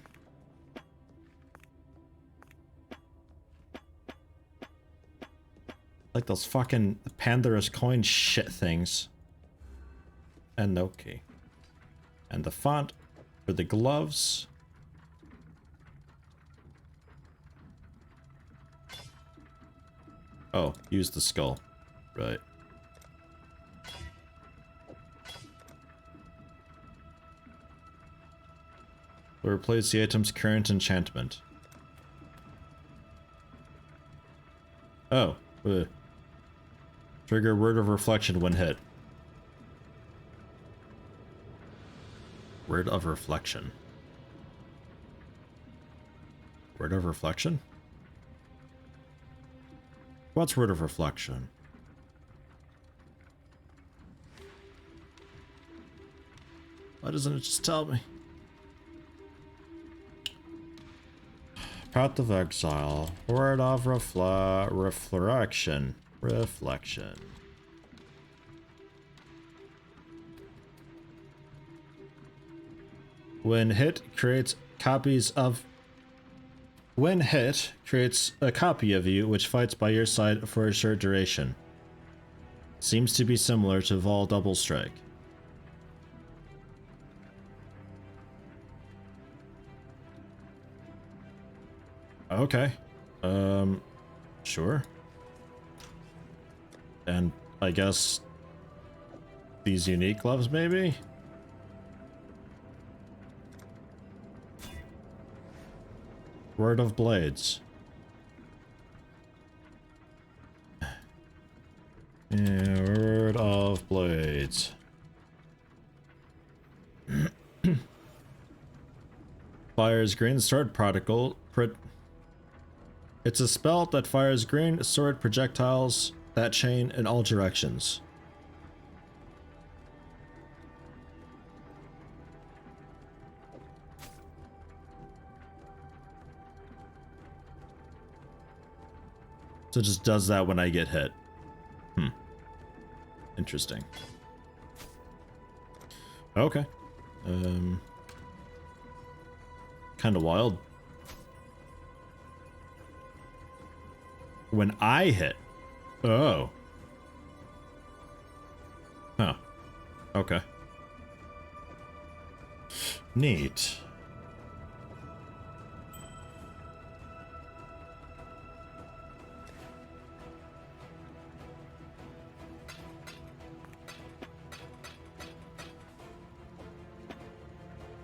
Like those fucking Pandora's coin shit things. And no key. And the font for the gloves. Oh, use the skull. Right. We'll replace the item's current enchantment. Oh. Trigger Word of Reflection when hit. Word of Reflection. Word of Reflection? What's Word of Reflection? Why doesn't it just tell me? Path of Exile. Word of Reflection. Reflection. When hit, creates copies of... When hit, creates a copy of you, which fights by your side for a short duration. Seems to be similar to Vol Double Strike. Okay. Sure. And I guess these unique gloves, maybe? Word of Blades. Yeah, Word of Blades. Fires green sword particle. It's a spell that fires green sword projectiles that chain in all directions. So it just does that when I get hit. Interesting. Okay. Kind of wild. When I hit. Oh. Huh. Okay. Neat.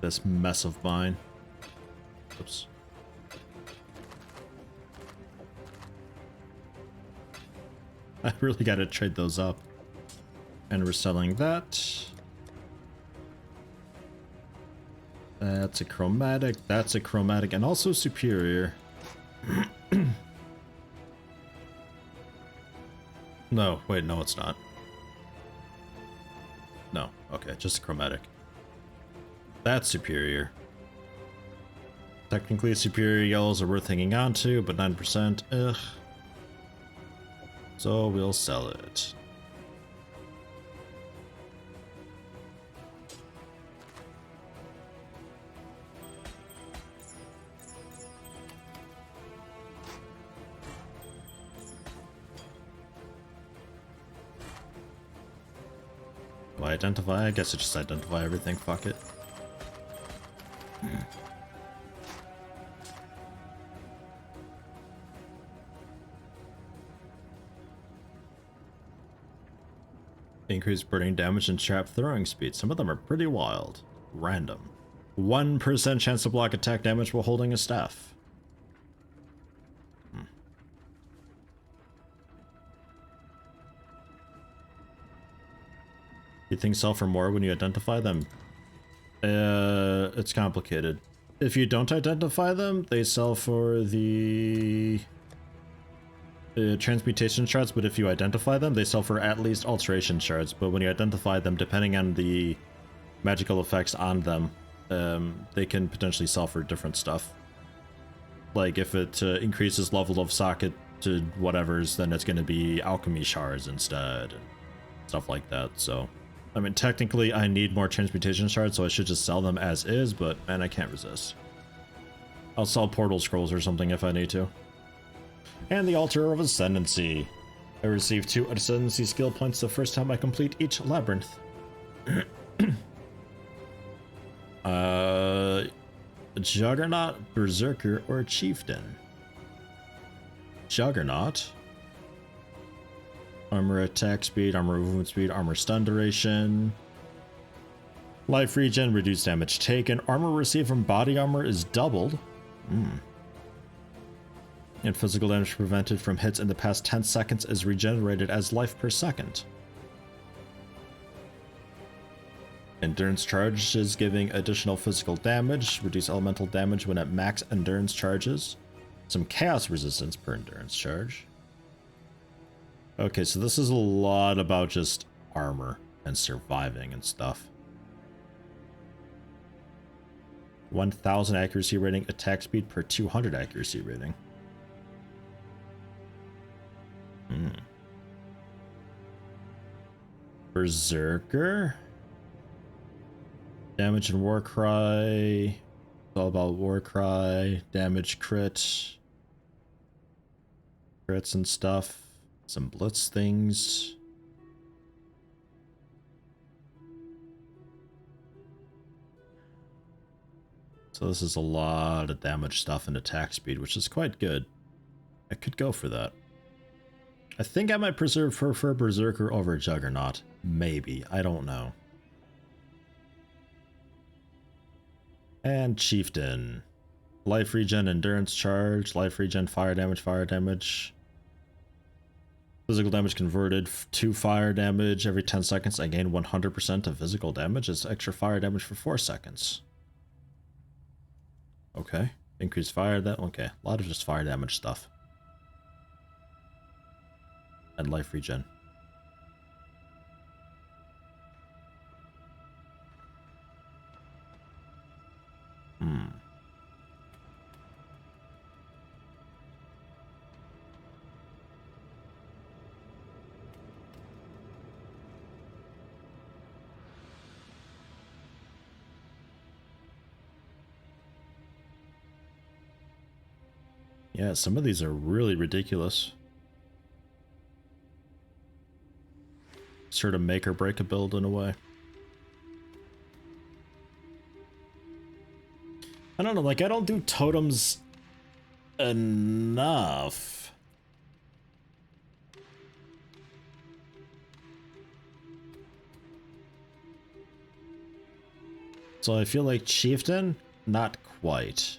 This mess of mine. Oops. I really gotta trade those up. And we're selling that. That's a chromatic, and also superior. No, wait, no it's not. No, okay, just chromatic. That's superior. Technically superior yellows are worth hanging on to, but 9%, ugh. So we'll sell it. Do I identify? I guess I just identify everything, fuck it. Increased burning damage and trap throwing speed. Some of them are pretty wild. Random. 1% chance to block attack damage while holding a staff. You think sell for more when you identify them? It's complicated. If you don't identify them, they sell for the transmutation shards, but if you identify them, they sell for at least alteration shards. But when you identify them, depending on the magical effects on them, they can potentially sell for different stuff. Like if it increases level of socket to whatever's, then it's going to be alchemy shards instead, and stuff like that. So, I mean, technically I need more transmutation shards, so I should just sell them as is, but man, I can't resist. I'll sell portal scrolls or something if I need to. And the Altar of Ascendancy. I receive 2 ascendancy skill points the first time I complete each labyrinth. Juggernaut, Berserker, or Chieftain? Juggernaut. Armor attack speed, armor movement speed, armor stun duration. Life regen, reduced damage taken. Armor received from body armor is doubled. And physical damage prevented from hits in the past 10 seconds is regenerated as life per second. Endurance charges giving additional physical damage. Reduce elemental damage when at max endurance charges. Some chaos resistance per endurance charge. Okay, so this is a lot about just armor and surviving and stuff. 1000 accuracy rating, attack speed per 200 accuracy rating. Berserker. Damage and Warcry. It's all about Warcry. Damage crits and stuff. Some blitz things. So this is a lot of damage stuff and attack speed, which is quite good. I could go for that. I think I might prefer Berserker over Juggernaut. Maybe. I don't know. And Chieftain. Life regen, endurance charge, life regen, fire damage. Physical damage converted to fire damage. Every 10 seconds I gain 100% of physical damage. It's extra fire damage for 4 seconds. Okay. Increase fire that. Okay. A lot of just fire damage stuff. And life regen. Yeah, some of these are really ridiculous. Sort of make or break a build in a way. I don't know, like, I don't do totems enough. So I feel like Chieftain, not quite.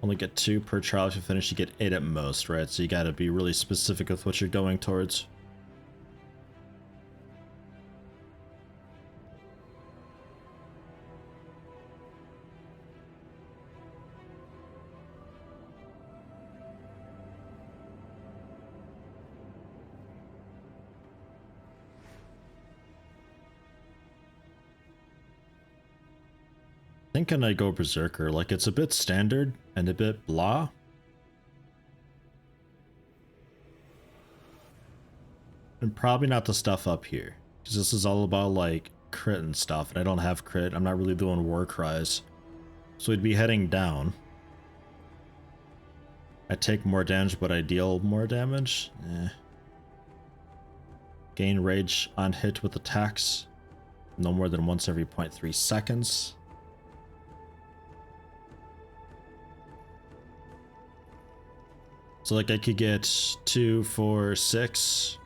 Only get 2 per trial. If you finish, you get 8 at most, right? So you gotta be really specific with what you're going towards. Thinking I go Berserker, like it's a bit standard and a bit blah. And probably not the stuff up here, because this is all about like crit and stuff, and I don't have crit. I'm not really doing war cries. So we'd be heading down. I take more damage, but I deal more damage. Gain rage on hit with attacks. No more than once every 0.3 seconds. So like I could get 2, 4, 6.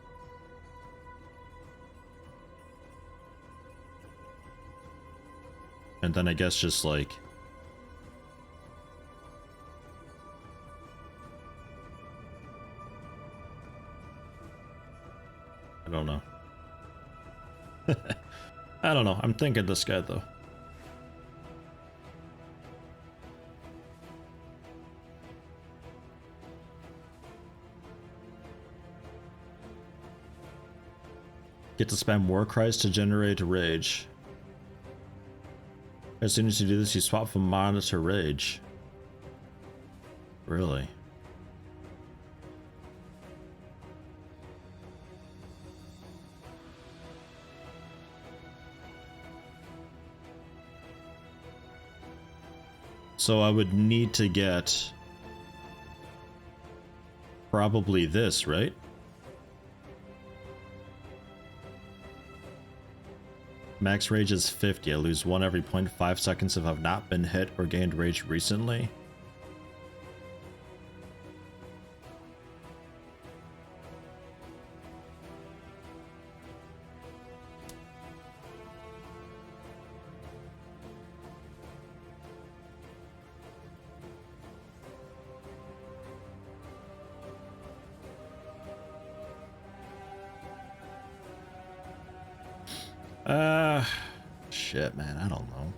And then I guess just like I don't know. I don't know. I'm thinking this guy though. Get to spam war cries to generate rage. As soon as you do this, you swap from mana to rage. Really? So I would need to get probably this, right? Max rage is 50. I lose 1 every 0.5 seconds if I've not been hit or gained rage recently. Shit, man, I don't know.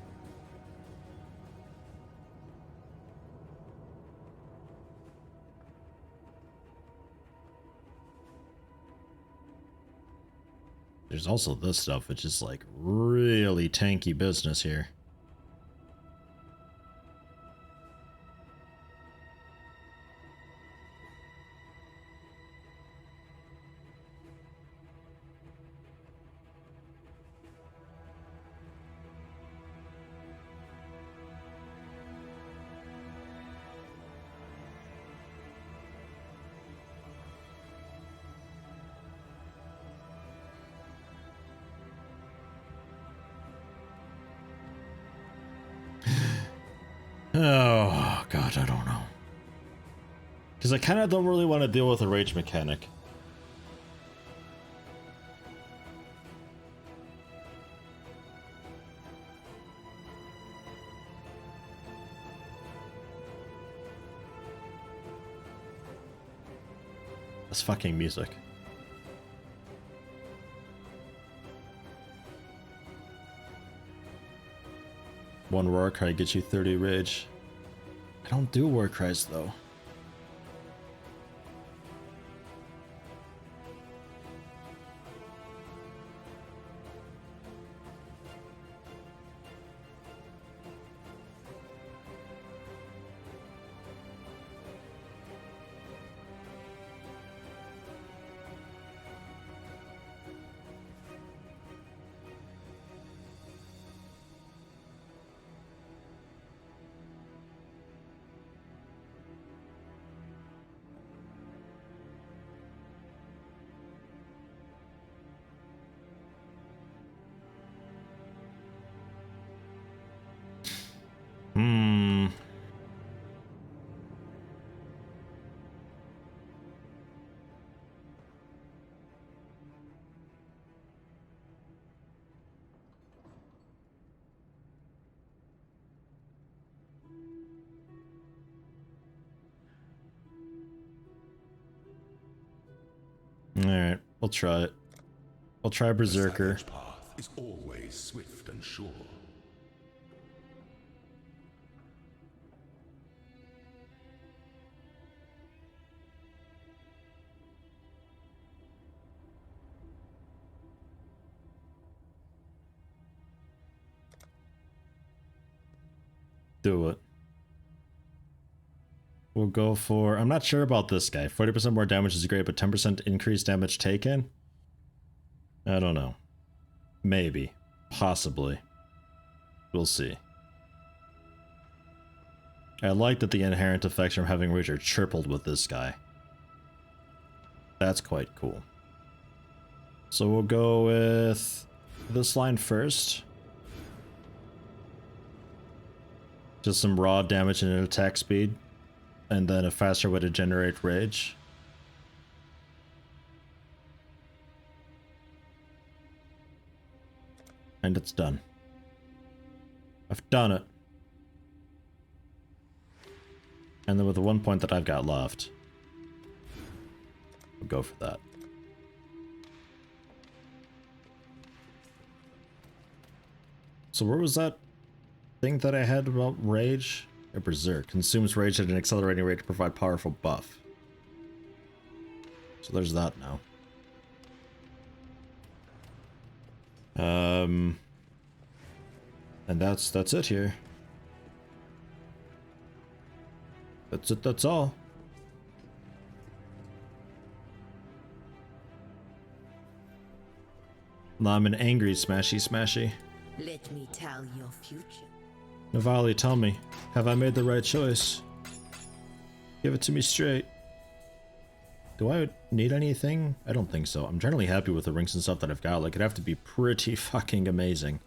There's also this stuff, which is like really tanky business here. Oh, God, I don't know. Because I kind of don't really want to deal with a rage mechanic. That's fucking music. One war cry gets you 30 rage. I don't do war cries though. Alright, we'll try it. I'll try Berserker. The path is always swift and sure. Do it. We'll go for... I'm not sure about this guy. 40% more damage is great, but 10% increased damage taken? I don't know. Maybe. Possibly. We'll see. I like that the inherent effects from having rage are tripled with this guy. That's quite cool. So we'll go with this line first. Just some raw damage and an attack speed. And then a faster way to generate rage. And it's done. I've done it. And then with the 1 point that I've got left, we'll go for that. So where was that thing that I had about rage? A Berserk. Consumes rage at an accelerating rate to provide powerful buff. So there's that now. And that's it here. That's it, that's all. Now I'm an angry smashy smashy. Let me tell your future. Navali, tell me, have I made the right choice? Give it to me straight. Do I need anything? I don't think so. I'm generally happy with the rings and stuff that I've got. Like, it'd have to be pretty fucking amazing.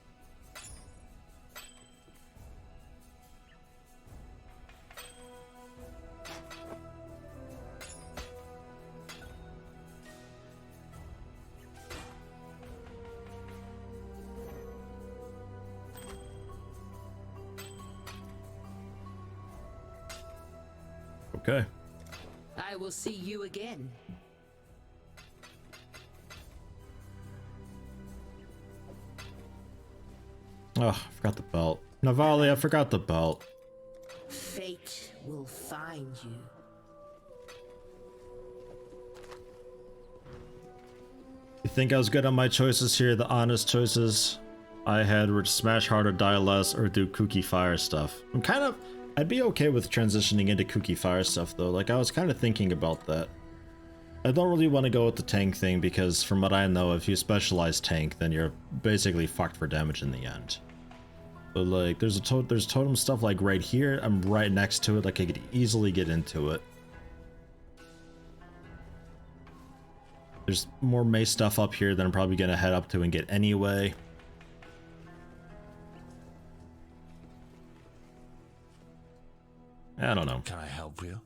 Okay. I will see you again. Oh, I forgot the belt. Navali, I forgot the belt. Fate will find you. You think I was good on my choices here? The honest choices I had were smash harder, die less, or do kooky fire stuff. I'd be okay with transitioning into kooky fire stuff though. Like, I was kind of thinking about that. I don't really want to go with the tank thing because from what I know, if you specialize tank, then you're basically fucked for damage in the end. But like, there's totem stuff like right here. I'm right next to it. Like, I could easily get into it. There's more mace stuff up here that I'm probably gonna head up to and get anyway. I don't know. Can I help you?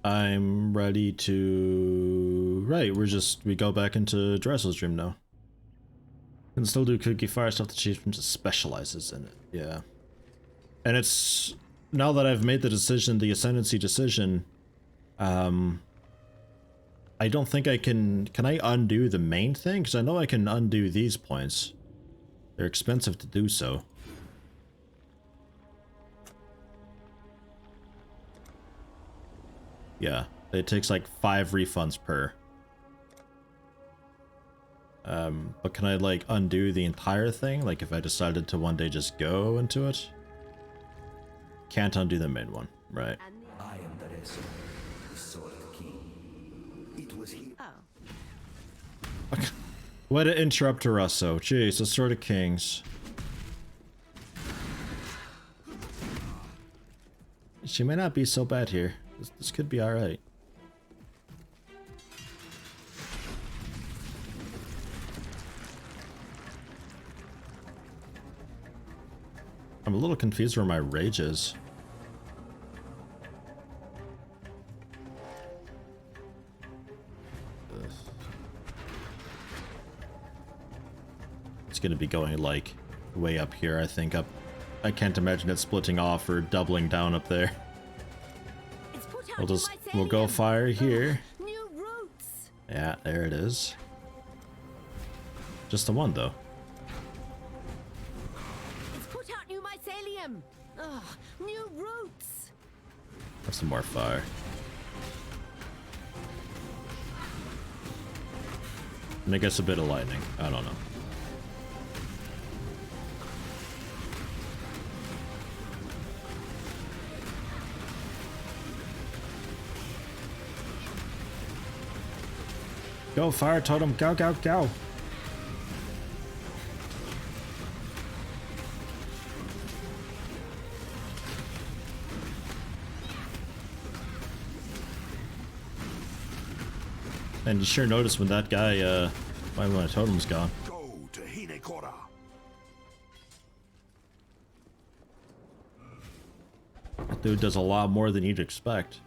I'm ready to... Right, we go back into Dressel's dream now. Can still do kooky fire stuff, the chieftain just specializes in it, yeah. And it's... Now that I've made the decision, the Ascendancy decision, I don't think I can... Can I undo the main thing? Because I know I can undo these points. They're expensive to do so. Yeah, it takes like 5 refunds per. But can I like undo the entire thing? Like if I decided to one day just go into it? Can't undo the main one, right? I am the Rezo, the Sword King. It was he. Oh. Way to interrupt Russo. Jeez, the Sword of Kings. She may not be so bad here. This could be alright. I'm a little confused where my rage is. It's gonna be going like way up here, I think. I can't imagine it splitting off or doubling down up there. We'll go fire here. New roots. Yeah, there it is. Just the one though. It's put out new mycelium. Ugh, new roots. Have some more fire. And I guess a bit of lightning. I don't know. Go, fire totem, go, go, go. And you sure notice when that guy, when my totem's gone. Go to Hinekora. That dude does a lot more than you'd expect.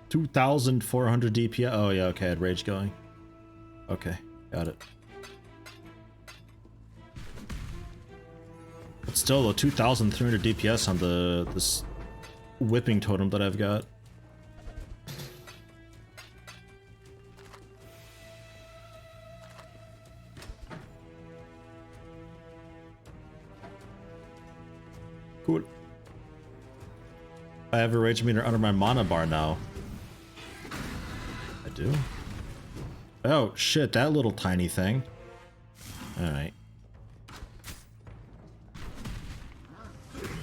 2,400 DPS. Oh yeah, okay, I had rage going. Okay, got it. But still, though, 2,300 DPS on this whipping totem that I've got. Cool. I have a rage meter under my mana bar now. I do? Oh, shit, that little tiny thing.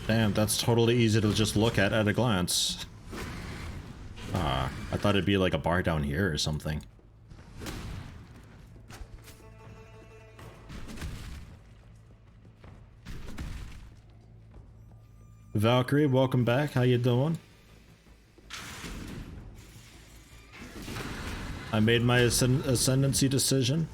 Damn, that's totally easy to just look at a glance. Ah, I thought it'd be like a bar down here or something. Valkyrie, welcome back. How you doing? I made my ascendancy decision.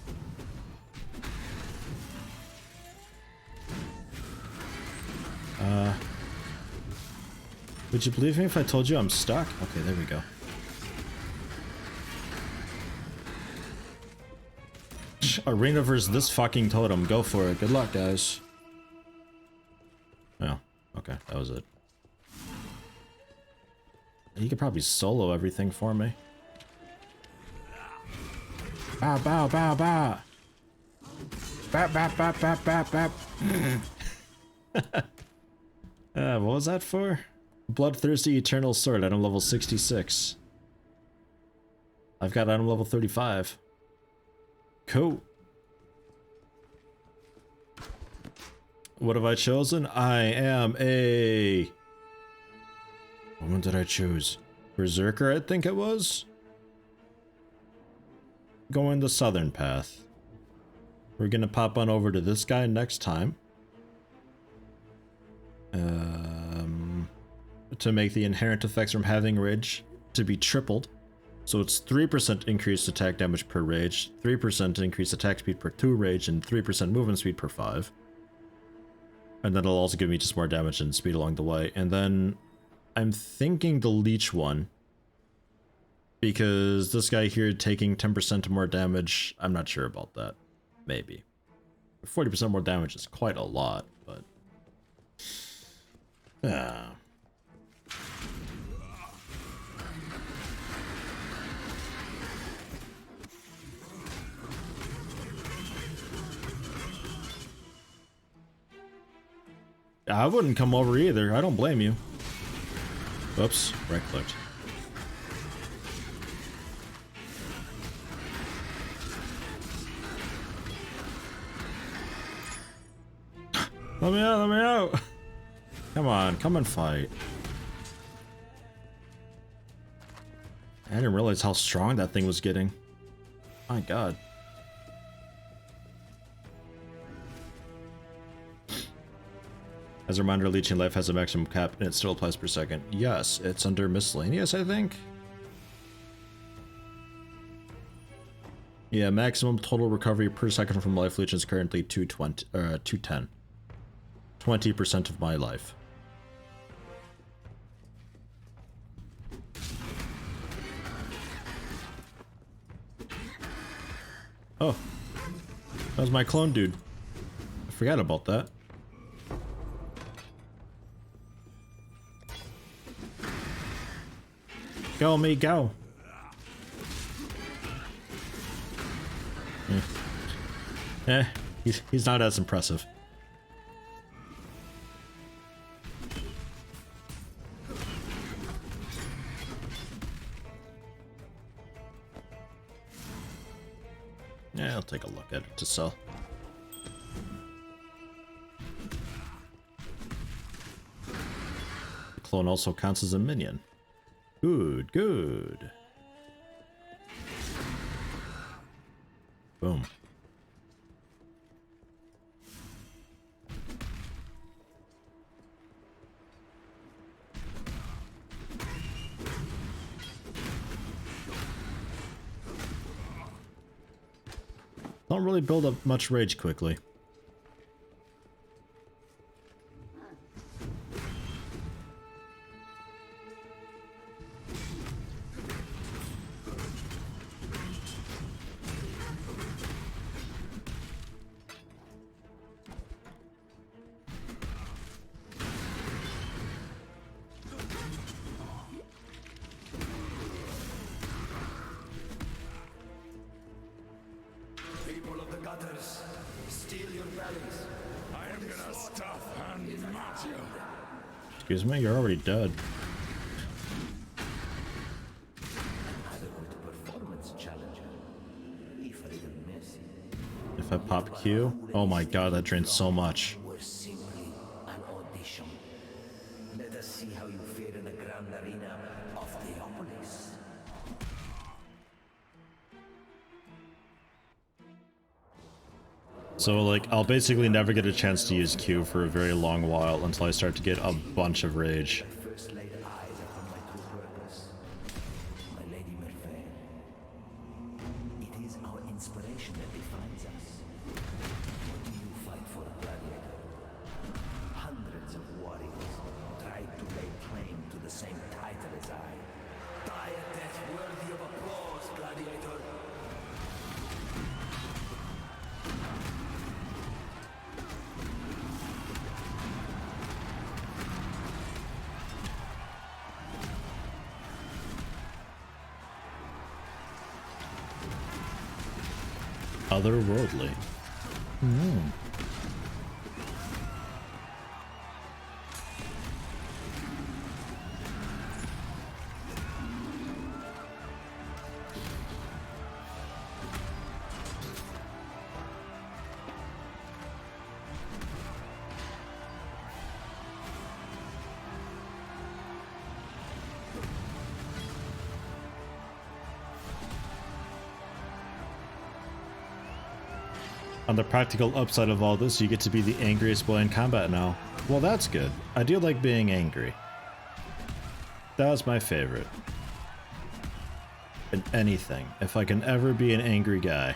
Would you believe me if I told you I'm stuck? Okay, there we go. Arena versus this fucking totem. Go for it. Good luck, guys. Oh, okay. That was it. You could probably solo everything for me. Bow, bow, bow, bow. Bap, bap, bap, bap, bap, bap. What was that for? Bloodthirsty Eternal Sword, item level 66. I've got item level 35. Cool. What have I chosen? I am a... What one did I choose? Berserker, I think it was? Going the southern path. We're gonna pop on over to this guy next time. To make the inherent effects from having rage to be tripled. So it's 3% increased attack damage per rage, 3% increased attack speed per 2 rage, and 3% movement speed per 5. And then it'll also give me just more damage and speed along the way. And then I'm thinking the leech one, because this guy here taking 10% more damage, I'm not sure about that. Maybe. 40% more damage is quite a lot, but... I wouldn't come over either. I don't blame you. Oops, right clicked. Let me out, let me out! Come on, come and fight. I didn't realize how strong that thing was getting. My god. As a reminder, leeching life has a maximum cap and it still applies per second. Yes, it's under miscellaneous, I think. Yeah, maximum total recovery per second from life leech is currently 210. 20% of my life. Oh, that was my clone dude. I forgot about that. Go me, go. He's not as impressive. Yeah, I'll take a look at it to sell. The clone also counts as a minion. Good, good. Boom. Don't really build up much rage quickly. Excuse me, you're already dead. If I pop Q, oh my god, that drains so much. So like, I'll basically never get a chance to use Q for a very long while until I start to get a bunch of rage. First laid eyes upon my true purpose, my Lady Merveille. It is our inspiration that defines us. You fight for a gladiator. Hundreds of warriors tried to lay claim to the same title as I. Die a death worthy of applause, gladiator. Otherworldly. On the practical upside of all this, you get to be the angriest boy in combat now. Well, that's good. I do like being angry. That was my favorite. In anything, if I can ever be an angry guy.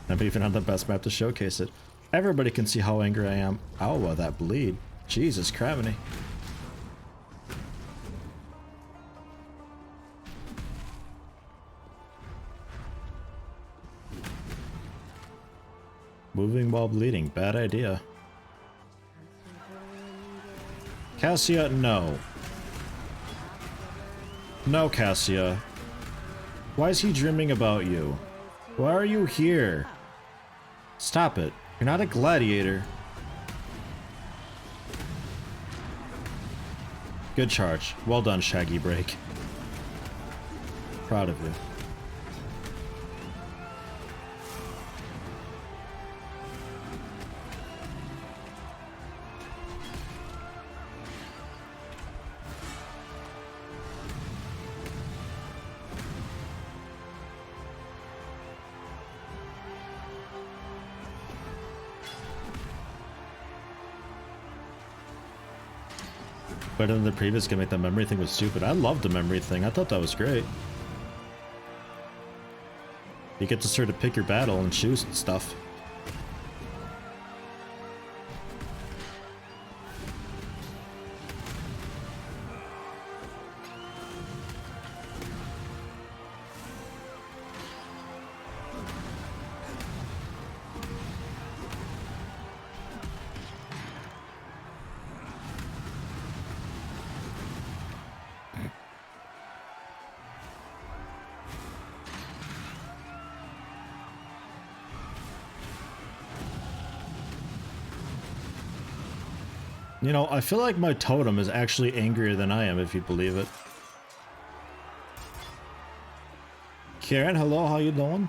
I'm even on the best map to showcase it. Everybody can see how angry I am. Ow, that bleed. Jesus criminy. Moving while bleeding, bad idea. Cassia, no. No, Cassia. Why is he dreaming about you? Why are you here? Stop it. You're not a gladiator. Good charge. Well done, Shaggy Break. Proud of you. Better than the previous gimmick. The memory thing was stupid. I loved the memory thing. I thought that was great. You get to sort of pick your battle and choose stuff. You know, I feel like my totem is actually angrier than I am, if you believe it. Karen, hello, how you doing?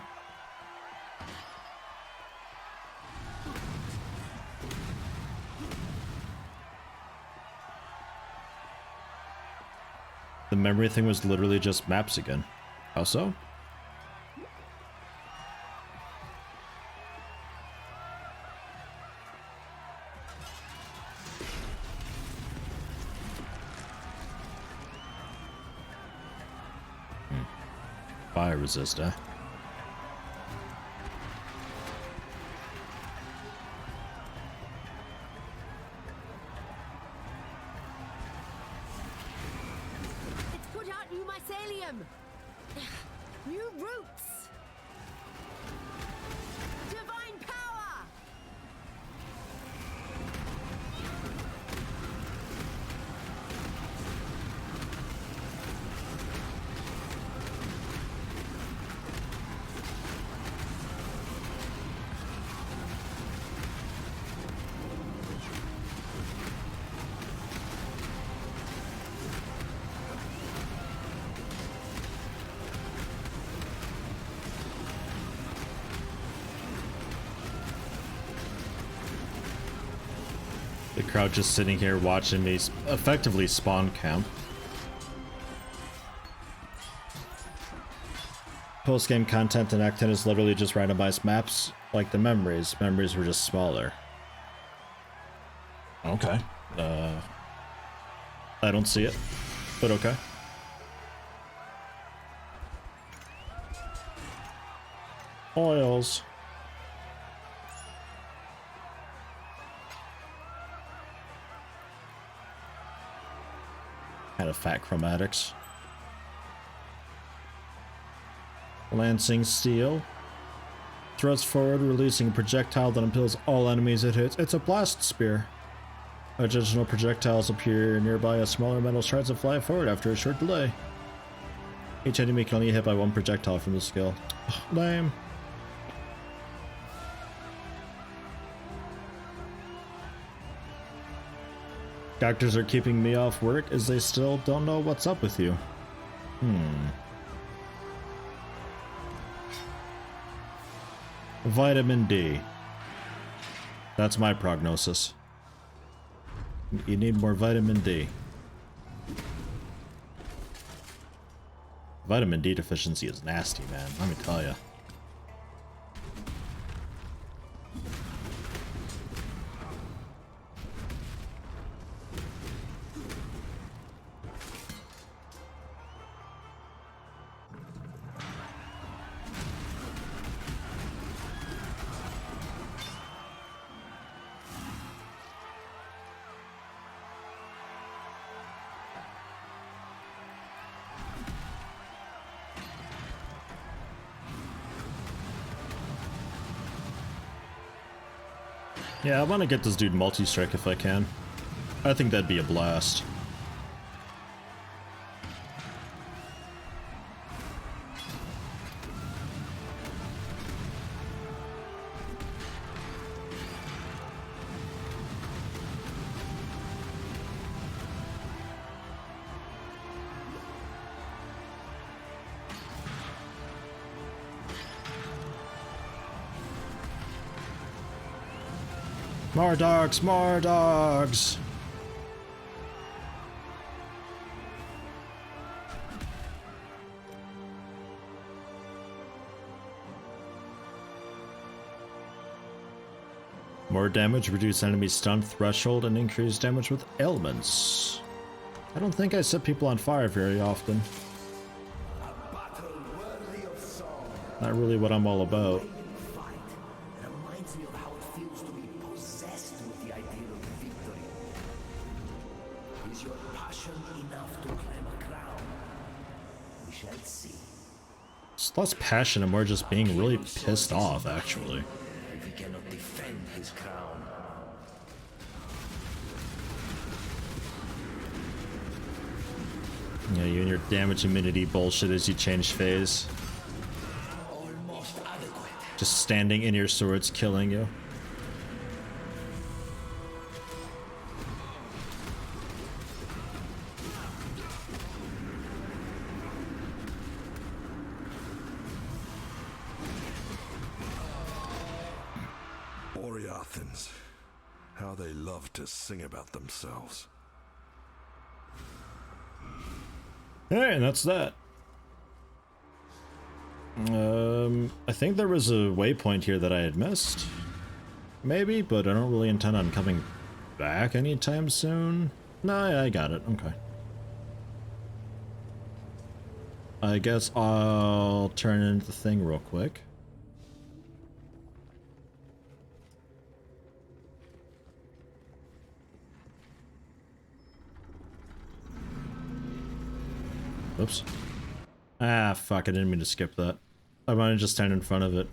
The memory thing was literally just maps again. How so? Fire resistor. Let's put out new mycelium. New roots. Divine power. The crowd just sitting here watching me effectively spawn camp. post-game content in Act 10 is literally just randomized maps, like the memories. Memories were just smaller. Okay. I don't see it, but okay. Oils. Kind of fat chromatics. Lancing steel. Thrusts forward, releasing a projectile that impales all enemies it hits. It's a blast spear. Additional projectiles appear nearby as smaller metal shards that fly forward after a short delay. Each enemy can only hit by one projectile from the skill. Lame. Doctors are keeping me off work as they still don't know what's up with you. Vitamin D. That's my prognosis. You need more vitamin D. Vitamin D deficiency is nasty, man. Let me tell you. Yeah, I want to get this dude multi-strike if I can. I think that'd be a blast. More dogs, more dogs! More damage, reduce enemy stun threshold, and increase damage with ailments. I don't think I set people on fire very often. Not really what I'm all about. It's less passion and more just being really pissed off, actually. If he cannot defend his crown. Yeah, you and your damage immunity bullshit as you change phase. Almost adequate. Just standing in your swords killing you. How they love to sing about themselves. Alright, and that's that. I think there was a waypoint here that I had missed. Maybe, but I don't really intend on coming back anytime soon. No, I got it. Okay. I guess I'll turn into the thing real quick. Oops. Ah, fuck, I didn't mean to skip that. I might have just stand in front of it.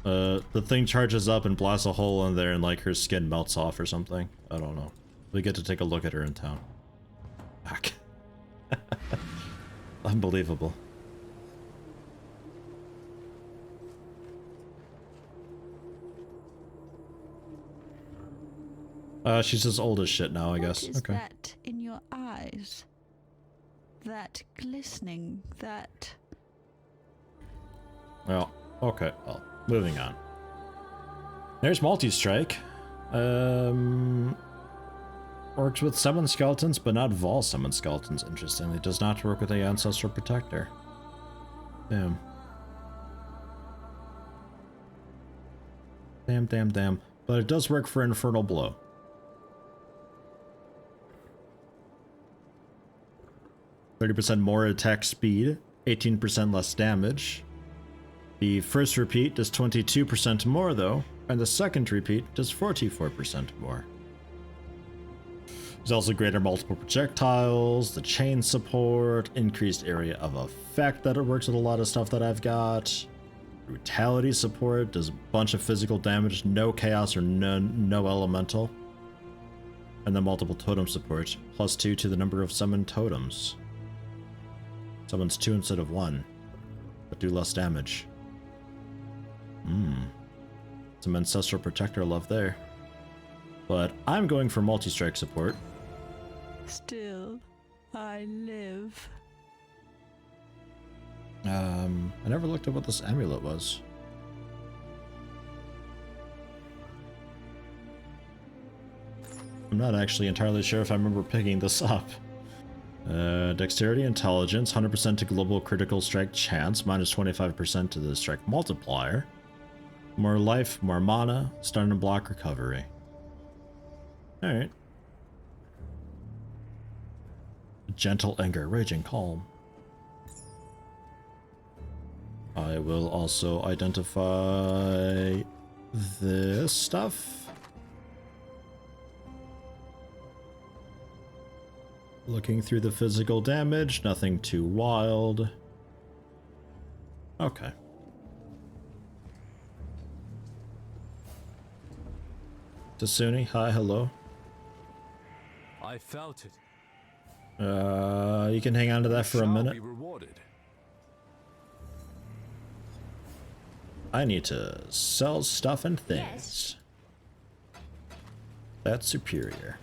The thing charges up and blasts a hole in there and like her skin melts off or something. I don't know. We get to take a look at her in town. Fuck. Unbelievable. She's as old as shit now, I guess. What is okay. that in your eyes? That glistening, that... Well, okay, well, moving on. There's multi-strike. Works with summon skeletons, but not Vol summon skeletons, interestingly. Does not work with the Ancestral Protector. Damn. Damn. But it does work for Infernal Blow. %more attack speed, 18% less damage. The first repeat does 22% more though, and the second repeat does 44% more. There's also greater multiple projectiles, the chain support, increased area of effect that it works with a lot of stuff that I've got. Brutality support, does a bunch of physical damage, no chaos or no elemental. And then multiple totem support, +2 to the number of summoned totems. Summons 2 instead of 1, but do less damage. Some Ancestral Protector love there. But I'm going for multi-strike support. Still, I live. I never looked at what this amulet was. I'm not actually entirely sure if I remember picking this up. Dexterity, Intelligence, 100% to global critical strike chance, -25% to the strike multiplier. More life, more mana, stun and block recovery. Alright. Gentle Anger, Raging Calm. I will also identify this stuff. Looking through the physical damage, nothing too wild. Okay. Tasuni, hi, hello. I felt it. You can hang on to that for a minute. Be rewarded. I need to sell stuff and things. That's superior.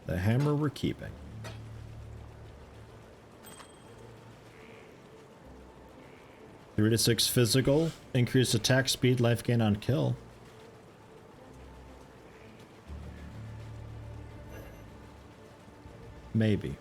The hammer we're keeping. Three to 6 physical, increased attack speed, life gain on kill. Maybe.